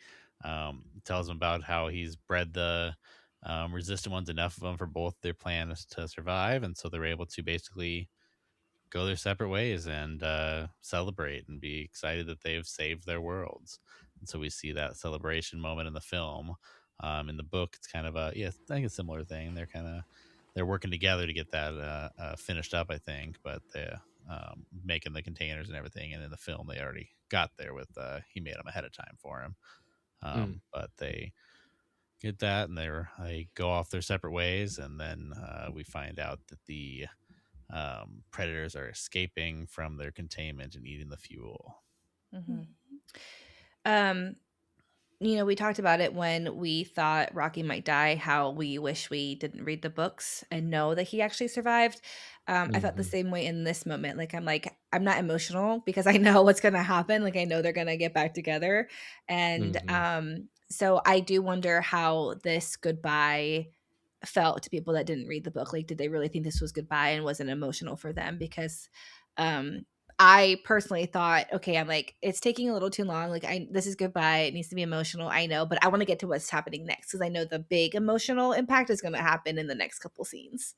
tells him about how he's bred the resistant ones, enough of them for both their plans to survive, and so they're able to basically go their separate ways and celebrate and be excited that they've saved their worlds. And so we see that celebration moment in the film. In the book, it's kind of I think a similar thing. They're working together to get that finished up, I think, but they're making the containers and everything. And in the film, they already got there with he made them ahead of time for him. But they get that, and they go off their separate ways, and then we find out that the predators are escaping from their containment and eating the fuel. We talked about it when we thought Rocky might die, how we wish we didn't read the books and know that he actually survived. I felt the same way in this moment. Like, I'm not emotional because I know what's going to happen. Like, I know they're going to get back together. And so I do wonder how this goodbye felt to people that didn't read the book. Like, did they really think this was goodbye and wasn't emotional for them? Because I personally thought, okay, I'm like, it's taking a little too long. Like, this is goodbye. It needs to be emotional. I know, but I want to get to what's happening next because I know the big emotional impact is going to happen in the next couple scenes.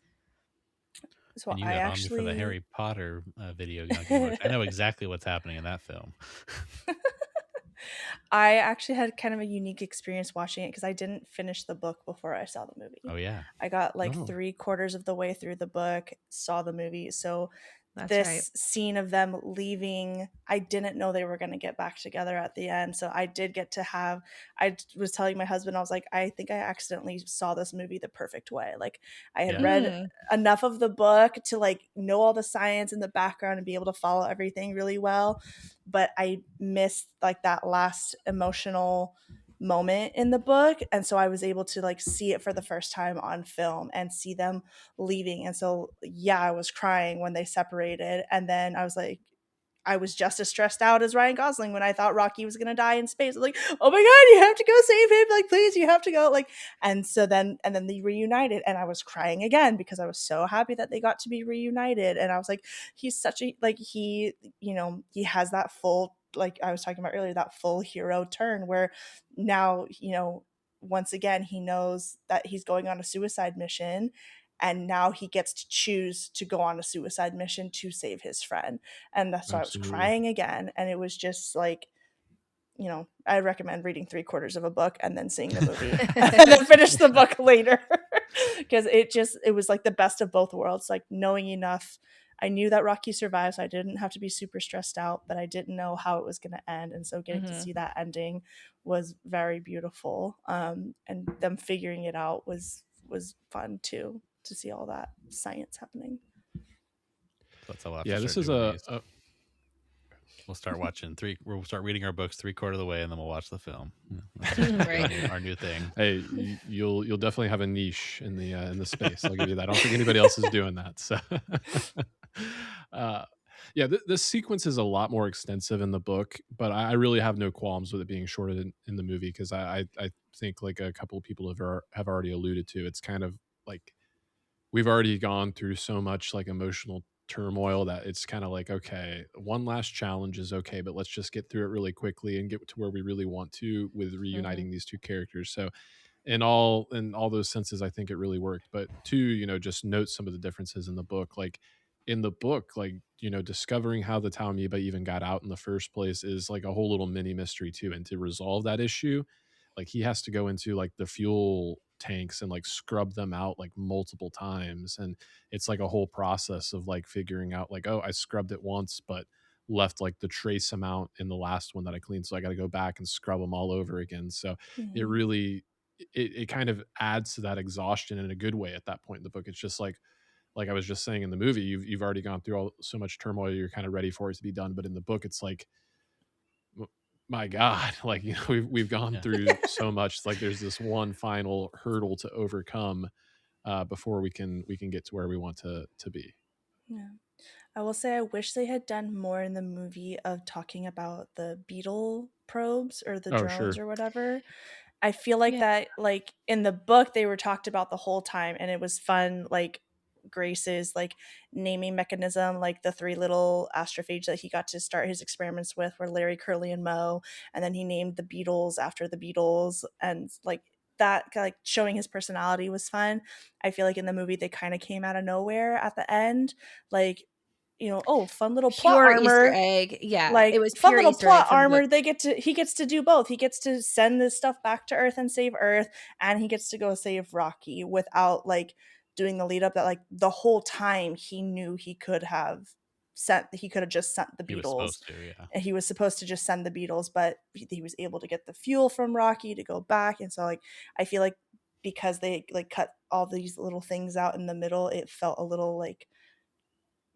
So and you got on me for the Harry Potter video. I know exactly what's happening in that film. I actually had kind of a unique experience watching it because I didn't finish the book before I saw the movie. Oh, yeah. I got like 3/4 of the way through the book, saw the movie. So That's this right. scene of them leaving, I didn't know they were going to get back together at the end. So I did get to I was telling my husband, I was like, I think I accidentally saw this movie the perfect way. Like, I had read enough of the book to like know all the science in the background and be able to follow everything really well. But I missed like that last emotional moment in the book, and so I was able to like see it for the first time on film and see them leaving. And so I was crying when they separated, and then I was like, I was just as stressed out as Ryan Gosling when I thought Rocky was gonna die in space. I was like, oh my god, you have to go save him, like, please, you have to go, like. And then they reunited, and I was crying again because I was so happy that they got to be reunited. And I was like, he's such a like he has that full, like I was talking about earlier, that full hero turn where now, once again, he knows that he's going on a suicide mission, and now he gets to choose to go on a suicide mission to save his friend. And that's why I was crying again. And it was just like, I recommend reading 3/4 of a book and then seeing the movie and then finish the book later. Because it was like the best of both worlds, like knowing enough. I knew that Rocky survives. So I didn't have to be super stressed out, but I didn't know how it was going to end. And so getting to see that ending was very beautiful. And them figuring it out was fun too, to see all that science happening. That's a lot. Yeah, this is We'll start watching we'll start reading our books 3/4 of the way, and then we'll watch the film. Right. Our new thing. Hey, you'll definitely have a niche in the space. I'll give you that. I don't think anybody else is doing that. So, uh, yeah, this sequence is a lot more extensive in the book, but I really have no qualms with it being shorter in the movie because I think like a couple of people have already alluded to. It's kind of like we've already gone through so much like emotional turmoil that it's kind of like, okay, one last challenge is okay, but let's just get through it really quickly and get to where we really want to with reuniting these two characters. So in all those senses, I think it really worked. But two, just note some of the differences in the book. Like in the book, like, discovering how the Tau amoeba even got out in the first place is like a whole little mini mystery too. And to resolve that issue, like he has to go into like the fuel tanks and like scrub them out like multiple times. And it's like a whole process of like figuring out like, oh, I scrubbed it once, but left like the trace amount in the last one that I cleaned. So I got to go back and scrub them all over again. So it really, it kind of adds to that exhaustion in a good way at that point in the book. It's just like I was just saying in the movie, you've already gone through so much turmoil, you're kind of ready for it to be done. But in the book, it's like, my God, like, we've gone through so much. It's like there's this one final hurdle to overcome before we can get to where we want to be. Yeah. I will say I wish they had done more in the movie of talking about the beetle probes or the drones or whatever. I feel like that, like in the book, they were talked about the whole time, and it was fun. Like Grace's like naming mechanism, like the 3 little astrophages that he got to start his experiments with, were Larry, Curly, and Moe, and then he named the beetles after the Beatles, and like that, like showing his personality was fun. I feel like in the movie they kind of came out of nowhere at the end, like, oh, fun little plot Pure armor. Easter egg. Yeah, Like it was fun pure little Easter egg plot from the armor. book. He gets to do both. He gets to send this stuff back to Earth and save Earth, and he gets to go save Rocky without like doing the lead up that like the whole time he knew he could have just sent the He was Beatles. supposed to, yeah. And he was supposed to just send the Beatles, but he was able to get the fuel from Rocky to go back. And so like I feel like because they like cut all these little things out in the middle, it felt a little like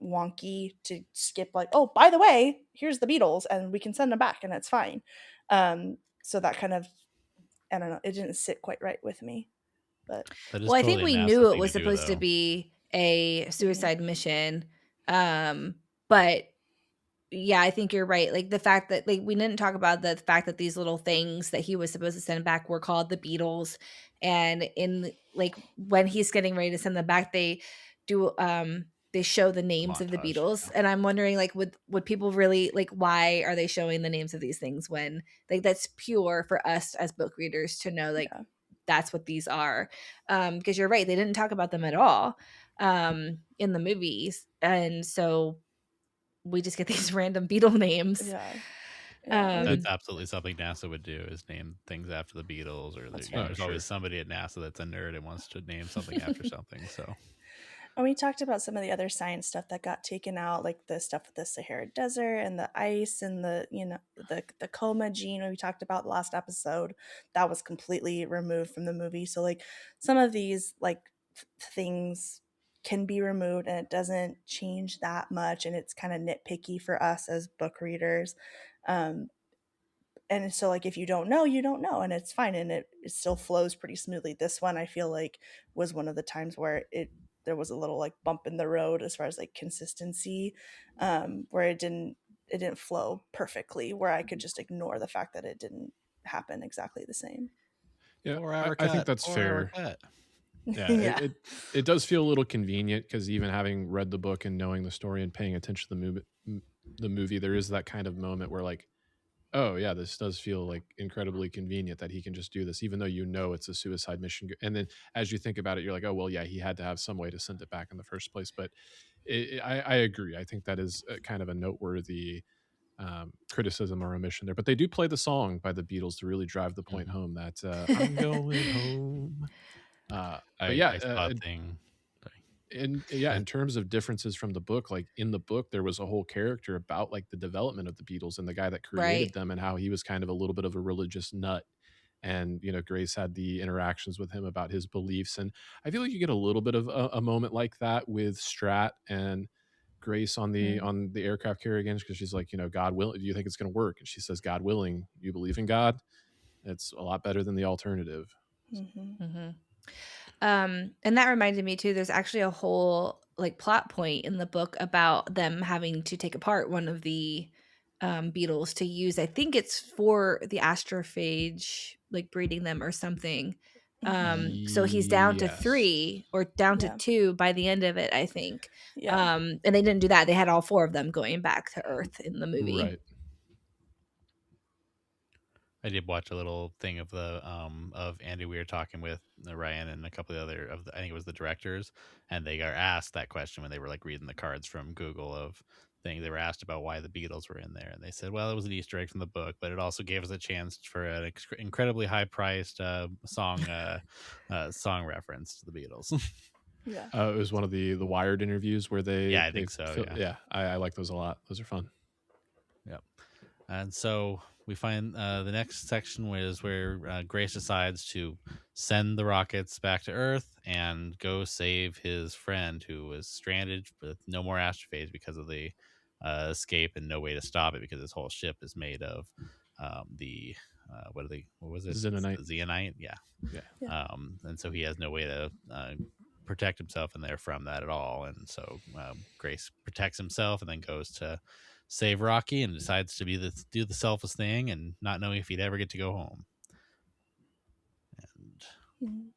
wonky to skip like, oh, by the way, here's the Beatles and we can send them back and it's fine. So that kind of, I don't know, it didn't sit quite right with me. But well, I think we knew it was supposed to be a suicide mission. But yeah, I think you're right. Like the fact that like we didn't talk about the fact that these little things that he was supposed to send back were called the Beatles, and in like when he's getting ready to send them back, they do they show the names of the Beatles, and I'm wondering like would people really like, why are they showing the names of these things when like that's pure for us as book readers to know like that's what these are, because you're right, they didn't talk about them at all in the movies, and so we just get these random beetle names. That's absolutely something NASA would do, is name things after the Beatles, or there's always somebody at NASA that's a nerd and wants to name something after something. So, and we talked about some of the other science stuff that got taken out, like the stuff with the Sahara Desert and the ice and the the coma gene we talked about the last episode. That was completely removed from the movie. So like some of these like things can be removed and it doesn't change that much, and it's kind of nitpicky for us as book readers. And so like if you don't know, you don't know, and it's fine, and it still flows pretty smoothly. This one I feel like was one of the times where there was a little like bump in the road as far as like consistency, where it didn't flow perfectly, where I could just ignore the fact that it didn't happen exactly the same. Yeah, I think that's fair. Yeah, it does feel a little convenient because even having read the book and knowing the story and paying attention to the movie, there is that kind of moment where like, oh yeah, this does feel like incredibly convenient that he can just do this, even though it's a suicide mission. And then as you think about it, you're like, oh well, yeah, he had to have some way to send it back in the first place. But I agree. I think that is kind of a noteworthy criticism or omission there. But they do play the song by the Beatles to really drive the point home that I'm going home. But yeah, I saw a thing. In terms of differences from the book, like in the book, there was a whole character about like the development of the Beatles and the guy that created them and how he was kind of a little bit of a religious nut. And, Grace had the interactions with him about his beliefs. And I feel like you get a little bit of a moment like that with Strat and Grace on the aircraft carrier again, because she's like, God will. Do you think it's going to work? And she says, God willing. You believe in God? It's a lot better than the alternative. And that reminded me too, there's actually a whole like plot point in the book about them having to take apart one of the beetles to use, I think it's for the astrophage, like breeding them or something. So he's down to Yes. 3 or down to Yeah. 2 by the end of it, I think. Yeah. And they didn't do that. They had all 4 of them going back to Earth in the movie. Right. I did watch a little thing of the of Andy Weir talking with Ryan and a couple of other of the, I think it was the directors, and they got asked that question when they were like reading the cards from Google of things. They were asked about why the Beatles were in there, and they said, well, it was an Easter egg from the book, but it also gave us a chance for an incredibly high priced song song reference to the Beatles. Yeah. It was one of the Wired interviews where they I think so. I like those a lot. Those are fun. Yep. And so we find the next section was where Grace decides to send the rockets back to Earth and go save his friend who was stranded with no more astrophage because of the escape and no way to stop it because his whole ship is made of the what was it? Xenonite. Zeonite, yeah. And so he has no way to protect himself in there from that at all. And so Grace protects himself and then goes to save Rocky and decides to do the selfless thing and not knowing if he'd ever get to go home. And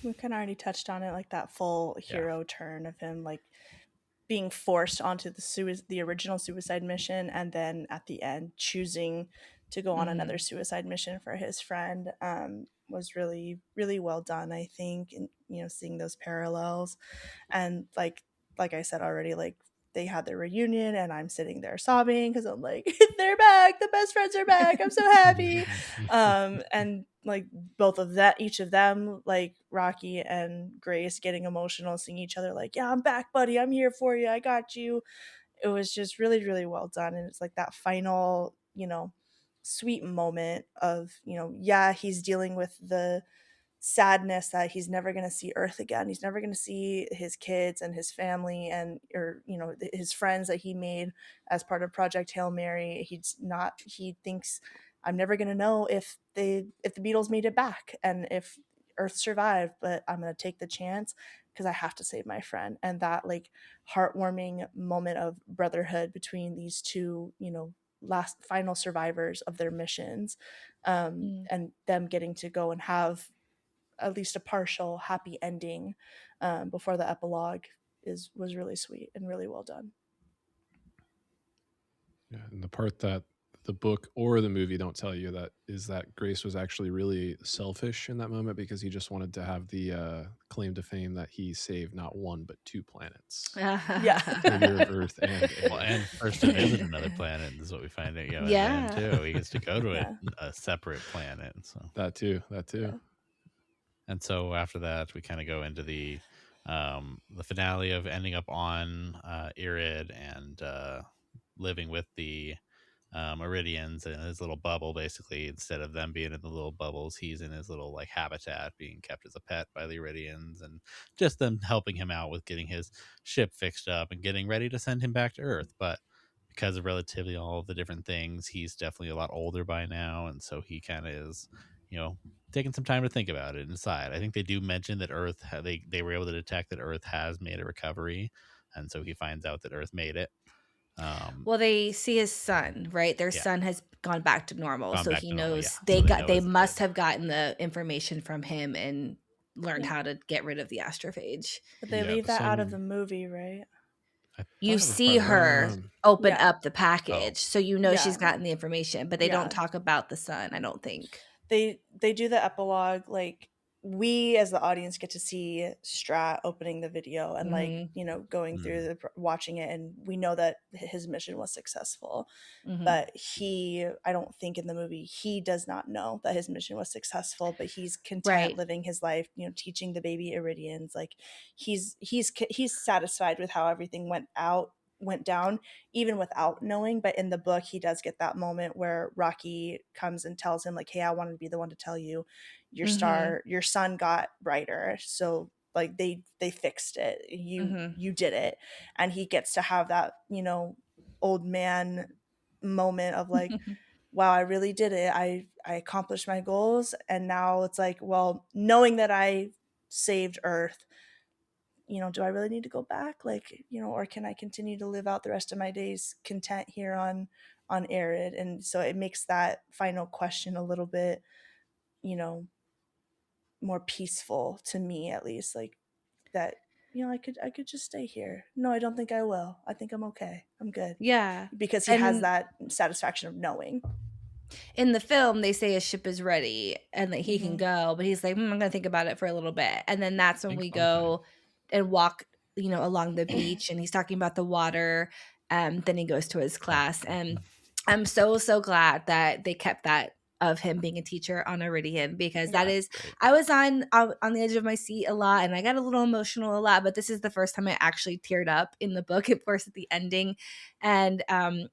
we kind of already touched on it, like that full hero turn of him, like being forced onto the original suicide mission, and then at the end choosing to go on another suicide mission for his friend, was really, really well done, I think. And seeing those parallels, and like I said already, like they had their reunion and I'm sitting there sobbing because I'm like, they're back, the best friends are back, I'm so happy. And like each of them, like Rocky and Grace, getting emotional, seeing each other like, yeah, I'm back, buddy, I'm here for you, I got you. It was just really, really well done. And it's like that final, sweet moment of, he's dealing with the sadness that he's never going to see Earth again. He's never going to see his kids and his family or his friends that he made as part of Project Hail Mary. He thinks, I'm never going to know if the Beatles made it back and if Earth survived, but I'm going to take the chance because I have to save my friend. And that like heartwarming moment of brotherhood between these two, last final survivors of their missions, and them getting to go and have at least a partial happy ending before the epilogue was really sweet and really well done. Yeah, and the part that the book or the movie don't tell you that is that Grace was actually really selfish in that moment because he just wanted to have the claim to fame that he saved not 1 but 2 planets. Yeah. Savior of Earth and first to visit another planet is what we find out. At the end too, he gets to go to a separate planet. So that too. Yeah. And so after that, we kind of go into the finale of ending up on Irid and living with the Eridians in his little bubble. Basically, instead of them being in the little bubbles, he's in his little like habitat, being kept as a pet by the Eridians, and just them helping him out with getting his ship fixed up and getting ready to send him back to Earth. But because of relatively all of the different things, he's definitely a lot older by now, and so he kind of is, taking some time to think about it and decide. I think they do mention that Earth, they were able to detect that Earth has made a recovery, and so he finds out that Earth made it. Well, they see his son, right? Their son has gone back to normal, so he knows normal, they must have gotten the information from him and learned how to get rid of the astrophage. But they leave that out of the movie, right? You see her open up the package, so she's gotten the information, but they don't talk about the son, I don't think. They do the epilogue, like we as the audience get to see Strat opening the video and like going through watching it, and we know that his mission was successful. But I don't think in the movie he does not know that his mission was successful, but he's content living his life, teaching the baby Eridians. Like he's satisfied with how everything went down, even without knowing. But in the book, he does get that moment where Rocky comes and tells him like, hey, I wanted to be the one to tell you your son got brighter, so like they fixed it, Mhm. you did it. And he gets to have that, you know, old man moment of like, wow, I really did it. I accomplished my goals. And now it's like, well, knowing that I saved Earth, you know, do I really need to go back? Like, you know, or can I continue to live out the rest of my days content here on Arid? And so it makes that final question a little bit, you know, more peaceful to me, at least. Like that, you know, I could just stay here. No, I don't think I will. I think I'm okay. I'm good. Yeah. Because he has And that satisfaction of knowing. in the film, they say his ship is ready and that he can Mhm. go, but he's like, I'm going to think about it for a little bit. And then that's when Think we sometime. go and walk, you know, along the beach, and he's talking about the water. Then he goes to his class. And I'm so, so glad that they kept that of him being a teacher on Eridean, because that Yeah. is, Great. I was on the edge of my seat a lot, and I got a little emotional a lot, but this is the first time I actually teared up in the book, of course, at the ending. And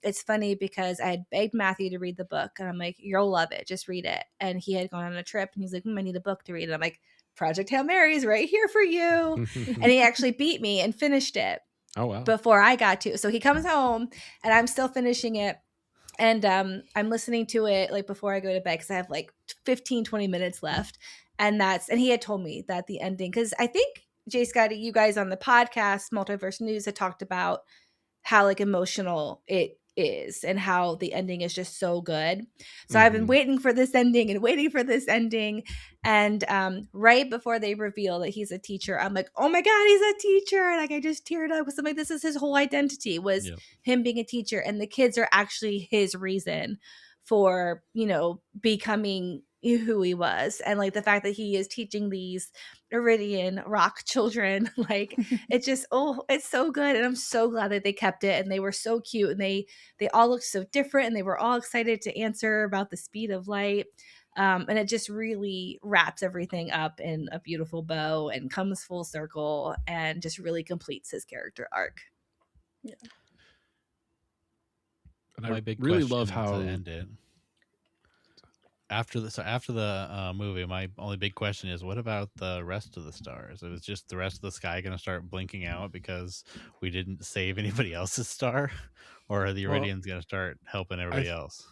it's funny because I had begged Matthew to read the book, and I'm like, you'll love it, just read it. And he had gone on a trip, and he's like, I need a book to read. And I'm like, Project Hail Mary is right here for you. And he actually beat me and finished it Oh wow. before I got to. So he comes home, and I'm still finishing it. And I'm listening to it like before I go to bed, because I have like 15-20 minutes left. And he had told me that the ending, because I think, J Scotty, you guys on the podcast Multiverse News had talked about how like emotional it is and how the ending is just so good. So I've been waiting for this ending and waiting for this ending. And right before they reveal that he's a teacher, I'm like, oh my God, he's a teacher. And like I just teared up, because I'm like, this is his whole identity, was him being a teacher. And the kids are actually his reason for, you know, becoming who he was. And like the fact that he is teaching these Eridean rock children, like it's just, oh, it's so good. And I'm so glad that they kept it, and they were so cute, and they all looked so different, and they were all excited to answer about the speed of light. And it just really wraps everything up in a beautiful bow and comes full circle and just really completes his character arc. Yeah. And My I big really question love to how end it. After the movie, my only big question is, what about the rest of the stars? Is just the rest of the sky going to start blinking out because we didn't save anybody else's star, or are the Well, Iridians going to start helping everybody else?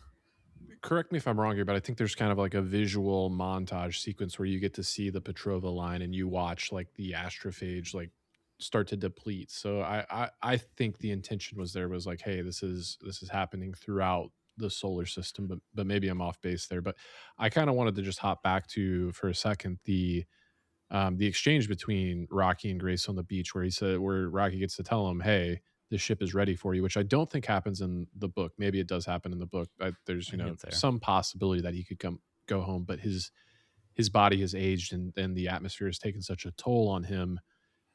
correct me if I'm wrong here, but I think there's kind of like a visual montage sequence where you get to see the Petrova line and you watch like the astrophage like start to deplete. So I think the intention was like, hey, this is happening throughout the solar system, but maybe I'm off base there. But I kind of wanted to just hop back to for a second the exchange between Rocky and Grace on the beach, where Rocky gets to tell him, hey, the ship is ready for you, which I don't think happens in the book. Maybe it does happen in the book. There's, I think it's there. some possibility that he could go home, but his body has aged, and the atmosphere has taken such a toll on him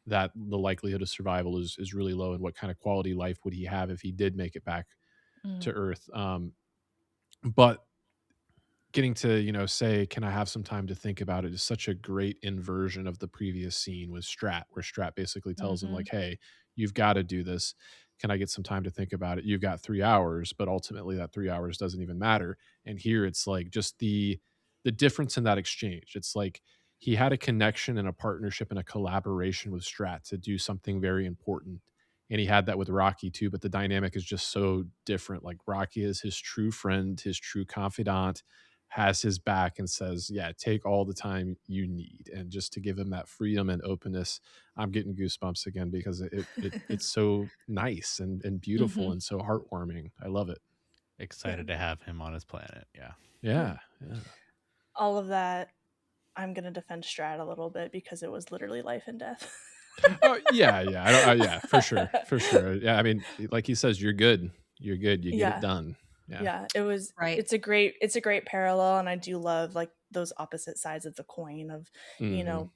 that the likelihood of survival is really low. And what kind of quality life would he have if he did make it back to Earth? But getting to, say, can I have some time to think about it, is such a great inversion of the previous scene with Strat, where Strat basically tells him like, hey, you've got to do this. Can I get some time to think about it? You've got 3 hours, but ultimately that 3 hours doesn't even matter. And here it's like just the difference in that exchange. It's like he had a connection and a partnership and a collaboration with Strat to do something very important. And he had that with Rocky too, but the dynamic is just so different. Like Rocky is his true friend, his true confidant, has his back and says, yeah, take all the time you need. And just to give him that freedom and openness, I'm getting goosebumps again, because it's so nice and beautiful and so heartwarming. I love it. Excited to have him on his planet. Yeah. Yeah. All of that, I'm going to defend Strat a little bit, because it was literally life and death. Oh yeah. Yeah, for sure. Yeah. I mean, like he says, you're good. You get it done. Yeah, it was Right. It's a great parallel, and I do love like those opposite sides of the coin of, you know,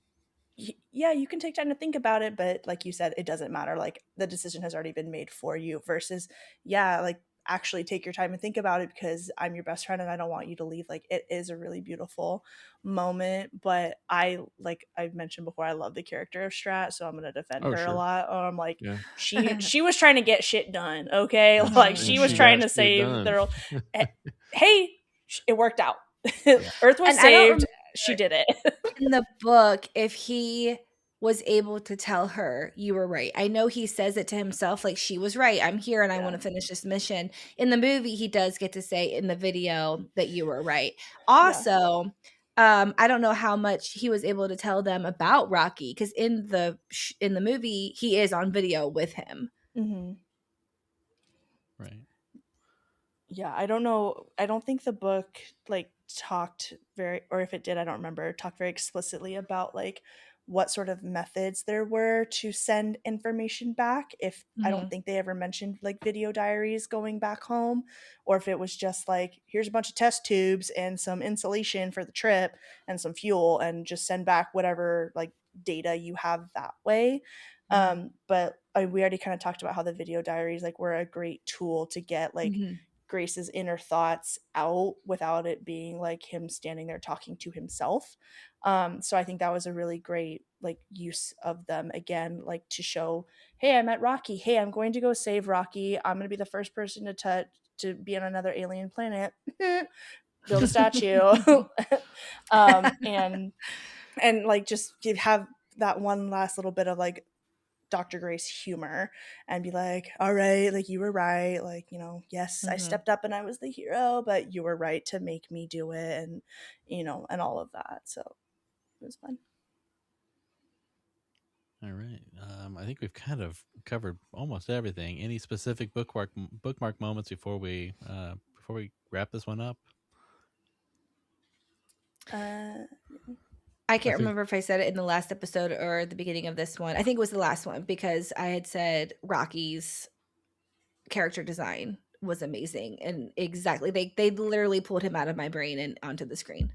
yeah, you can take time to think about it, but like you said, it doesn't matter. Like the decision has already been made for you, versus, yeah, like actually take your time and think about it, because I'm your best friend and I don't want you to leave. Like it is a really beautiful moment. But like I've mentioned before, I love the character of Strat, so I'm gonna defend her a lot. I'm like, she was trying to get shit done, okay? Like she was trying to save their hey, it worked out. Earth was saved. She did it. In the book, if he was able to tell her, you were right. I know he says it to himself, like, she was right. I'm here and I want to finish this mission. In the movie, he does get to say in the video that you were right. Also, I don't know how much he was able to tell them about Rocky, because in the movie, he is on video with him. Mm-hmm. Right. Yeah, I don't know. I don't think the book like talked very, or if it did, I don't remember, talked very explicitly about like what sort of methods there were to send information back. If I don't think they ever mentioned like video diaries going back home, or if it was just like, here's a bunch of test tubes and some insulation for the trip and some fuel, and just send back whatever like data you have that way. But we already kind of talked about how the video diaries like were a great tool to get like Grace's inner thoughts out without it being like him standing there talking to himself. So I think that was a really great like use of them, again, like to show, hey, I met Rocky. Hey, I'm going to go save Rocky. I'm going to be the first person to be on another alien planet. Build a statue. And like just have that one last little bit of like Dr. Grace humor and be like, all right, like you were right, like, you know, yes, I stepped up and I was the hero, but you were right to make me do it, and you know, and all of that. So it was fun. All right. I think we've kind of covered almost everything. Any specific bookmark moments before we wrap this one up? I can't remember if I said it in the last episode or the beginning of this one. I think it was the last one, because I had said Rocky's character design was amazing, and exactly they literally pulled him out of my brain and onto the screen.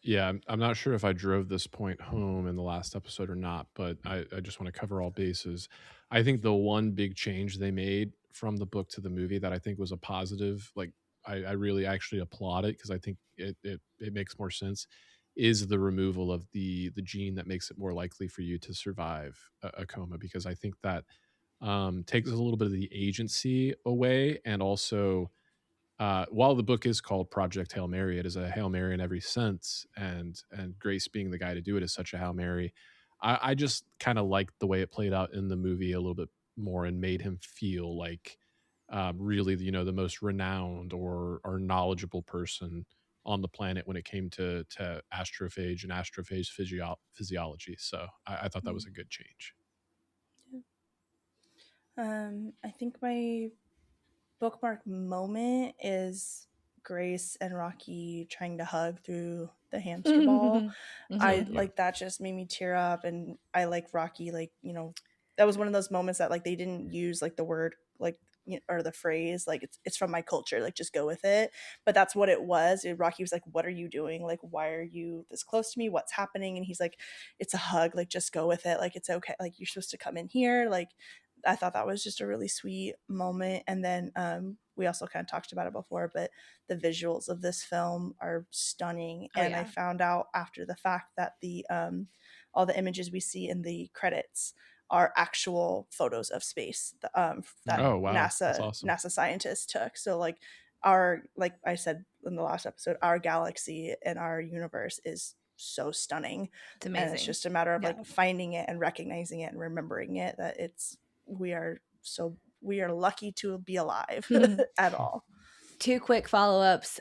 Yeah, I'm not sure if I drove this point home in the last episode or not, but I just want to cover all bases. I think the one big change they made from the book to the movie that I think was a positive, like I really actually applaud it, because I think it makes more sense, is the removal of the gene that makes it more likely for you to survive a coma, because I think that takes a little bit of the agency away. And also, while the book is called Project Hail Mary, it is a Hail Mary in every sense, and Grace being the guy to do it is such a Hail Mary. I just kind of liked the way it played out in the movie a little bit more, and made him feel like really, you know, the most renowned or knowledgeable person on the planet when it came to astrophage and astrophage physiology. So I thought that was a good change. I think my bookmark moment is Grace and Rocky trying to hug through the hamster ball. I like that, just made me tear up. And I like Rocky, like, you know, that was one of those moments that like they didn't use like the word like, you know, or the phrase like it's from my culture, like just go with it, but that's what it was. Rocky was like, what are you doing, like why are you this close to me, what's happening? And he's like, it's a hug, like just go with it, like it's okay, like you're supposed to come in here. Like I thought that was just a really sweet moment. And then we also kind of talked about it before, but the visuals of this film are stunning. And I found out after the fact that the all the images we see in the credits are actual photos of space that NASA scientists took. So like like I said in the last episode, our galaxy and our universe is so stunning. It's amazing. And it's just a matter of like finding it and recognizing it and remembering it, that we are lucky to be alive at all. 2 quick follow-ups.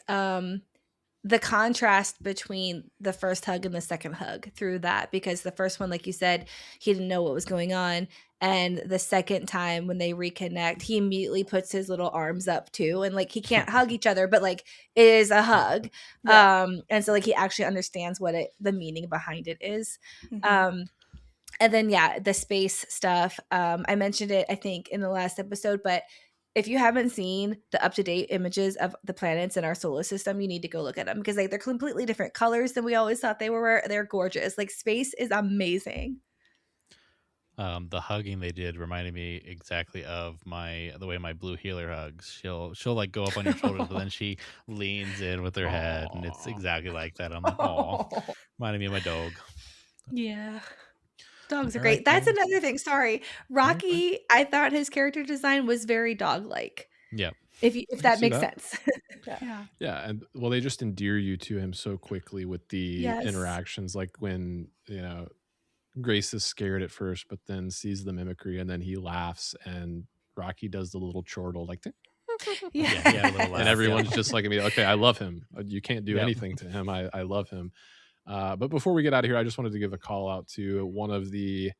The contrast between the first hug and the second hug through that, because the first one, like you said, he didn't know what was going on. And the second time when they reconnect, he immediately puts his little arms up too. And like, he can't hug each other, but like it is a hug. And so like, he actually understands what the meaning behind it is. And then, the space stuff. I mentioned it, I think, in the last episode, but if you haven't seen the up-to-date images of the planets in our solar system, you need to go look at them, because like they're completely different colors than we always thought they were. They're gorgeous. Like, space is amazing. The hugging they did reminded me exactly of the way my blue healer hugs. She'll like go up on your shoulders, but then she leans in with her head, and it's exactly like that. I'm like, oh, reminded me of my dog. Yeah. Dogs are great. That's another thing. Sorry. Rocky, I thought his character design was very dog-like. Yeah. If that makes sense. Yeah. And well, they just endear you to him so quickly with the interactions. Like when, you know, Grace is scared at first, but then sees the mimicry, and then he laughs, and Rocky does the little chortle like that. Yeah, he had a little laugh. And everyone's just like, okay, I love him. You can't do Yep. anything to him. I love him. But before we get out of here, I just wanted to give a call out to one of the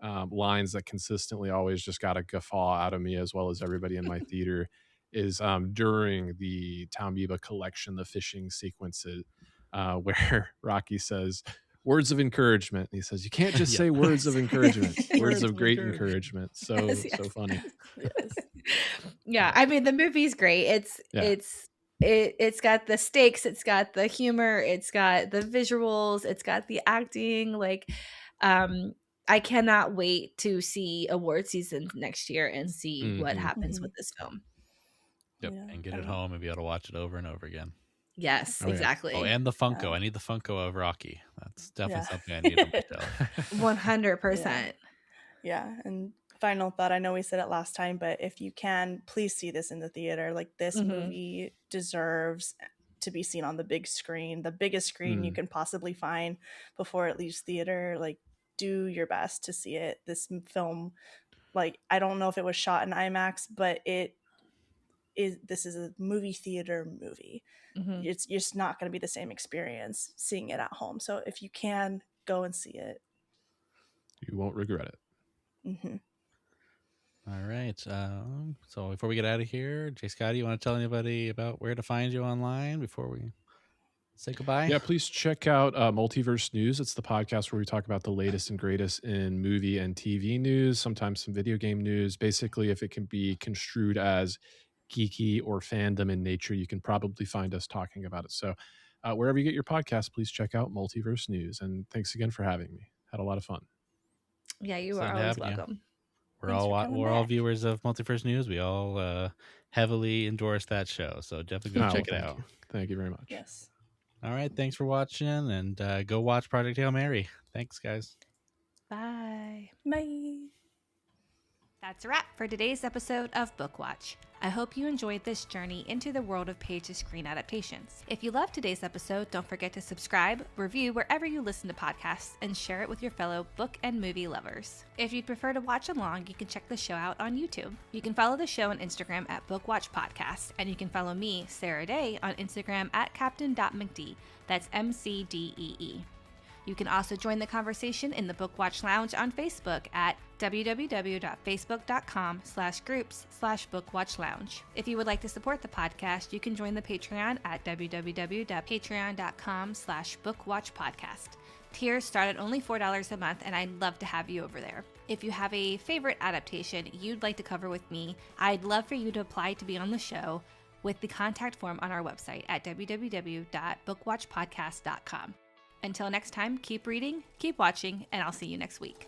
lines that consistently always just got a guffaw out of me, as well as everybody in my theater, is during the Taumiba collection, the fishing sequences, where Rocky says, words of encouragement. And he says, you can't just say words of encouragement, words of great encouragement. So, Yes. so funny. Yes. Yeah, I mean the movie's great. It's got the stakes, it's got the humor, it's got the visuals, it's got the acting. Like, I cannot wait to see award season next year and see what happens with this film. Yep, Yeah. and get it home and be able to watch it over and over again. Yes, Oh, yeah. exactly. Oh, and the Funko. Yeah. I need the Funko of Rocky. That's definitely Yeah. something I need on my shelf. 100%. Yeah. And final thought, I know we said it last time, but if you can, please see this in the theater. Like, this movie deserves to be seen on the big screen, the biggest screen you can possibly find before it leaves theater. Like, do your best to see it. This film, like, I don't know if it was shot in IMAX, but this is a movie theater movie. It's just not going to be the same experience seeing it at home. So if you can, go and see it. You won't regret it. All right. So before we get out of here, J Scotty, you want to tell anybody about where to find you online before we say goodbye? Yeah, please check out Multiverse News. It's the podcast where we talk about the latest and greatest in movie and TV news, sometimes some video game news. Basically, if it can be construed as geeky or fandom in nature, you can probably find us talking about it. So wherever you get your podcast, please check out Multiverse News. And thanks again for having me. Had a lot of fun. Yeah, you Excited are to always have you. welcome. We're Thanks for all coming we're all back. viewers of Multiverse News. We all heavily endorse that show. So definitely go check it out. Thank you very much. Yes. All right. Thanks for watching, and go watch Project Hail Mary. Thanks, guys. Bye. Bye. That's a wrap for today's episode of BookWatch. I hope you enjoyed this journey into the world of page-to-screen adaptations. If you loved today's episode, don't forget to subscribe, review wherever you listen to podcasts, and share it with your fellow book and movie lovers. If you'd prefer to watch along, you can check the show out on YouTube. You can follow the show on Instagram at BookWatch Podcast, and you can follow me, Sarah Day, on Instagram at captain.mcd. That's MCDEE. You can also join the conversation in the BookWatch Lounge on Facebook at www.facebook.com/groups/BookWatchLounge. If you would like to support the podcast, you can join the Patreon at www.patreon.com/BookWatchPodcast. Tiers start at only $4 a month, and I'd love to have you over there. If you have a favorite adaptation you'd like to cover with me, I'd love for you to apply to be on the show with the contact form on our website at www.bookwatchpodcast.com. Until next time, keep reading, keep watching, and I'll see you next week.